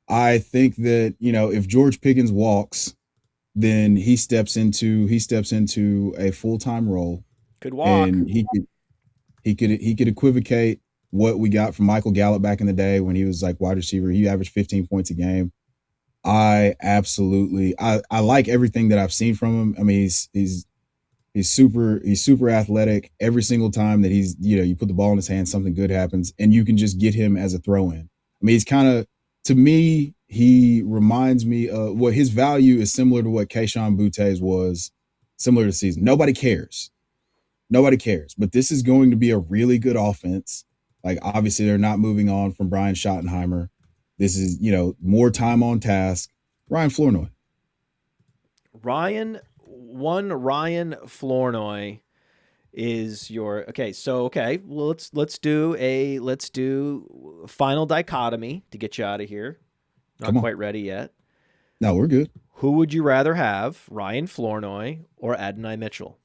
I think that, if George Pickens walks, then he steps into a full-time role. Could walk. And he could equivocate what we got from Michael Gallup back in the day when he was like wide receiver. He averaged 15 points a game. I like everything that I've seen from him. I mean, he's super athletic. Every single time that he's, you put the ball in his hand, something good happens, and you can just get him as a throw-in. I mean, he's kind of, to me, he reminds me of what his value is similar to what Kayshon Boutt's was similar to the season. Nobody cares, but this is going to be a really good offense. Like, obviously they're not moving on from Brian Schottenheimer. This is, more time on task. Ryan Flournoy. Ryan Flournoy is your well, let's do final dichotomy to get you out of here. Not quite ready yet. No, we're good. Who would you rather have, Ryan Flournoy or Adonai Mitchell?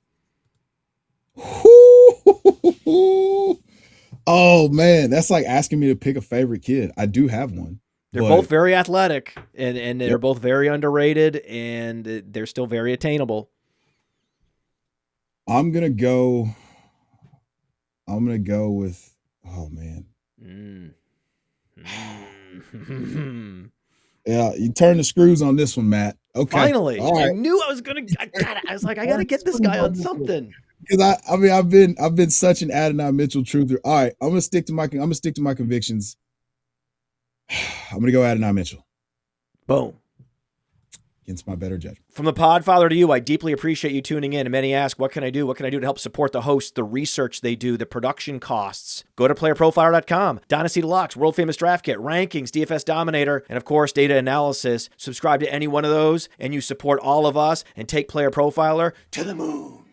Oh man, that's like asking me to pick a favorite kid. I do have one. They're both very athletic, and they're both very underrated, and they're still very attainable. I'm gonna go with, oh man. Yeah, you turn the screws on this one, Matt. Okay. Finally. Right. I knew I was gonna I was like, I gotta get this guy on something. Because I've been such an Adonai Mitchell truther. All right, I'm gonna stick to my convictions. I'm gonna go Adonai Mitchell. Boom. Against my better judgment. From the Podfather to you, I deeply appreciate you tuning in. And many ask, what can I do? What can I do to help support the host, the research they do, the production costs? Go to PlayerProfiler.com, Dynasty Deluxe, World Famous Draft Kit, Rankings, DFS Dominator, and of course, data analysis. Subscribe to any one of those, and you support all of us and take Player Profiler to the moon.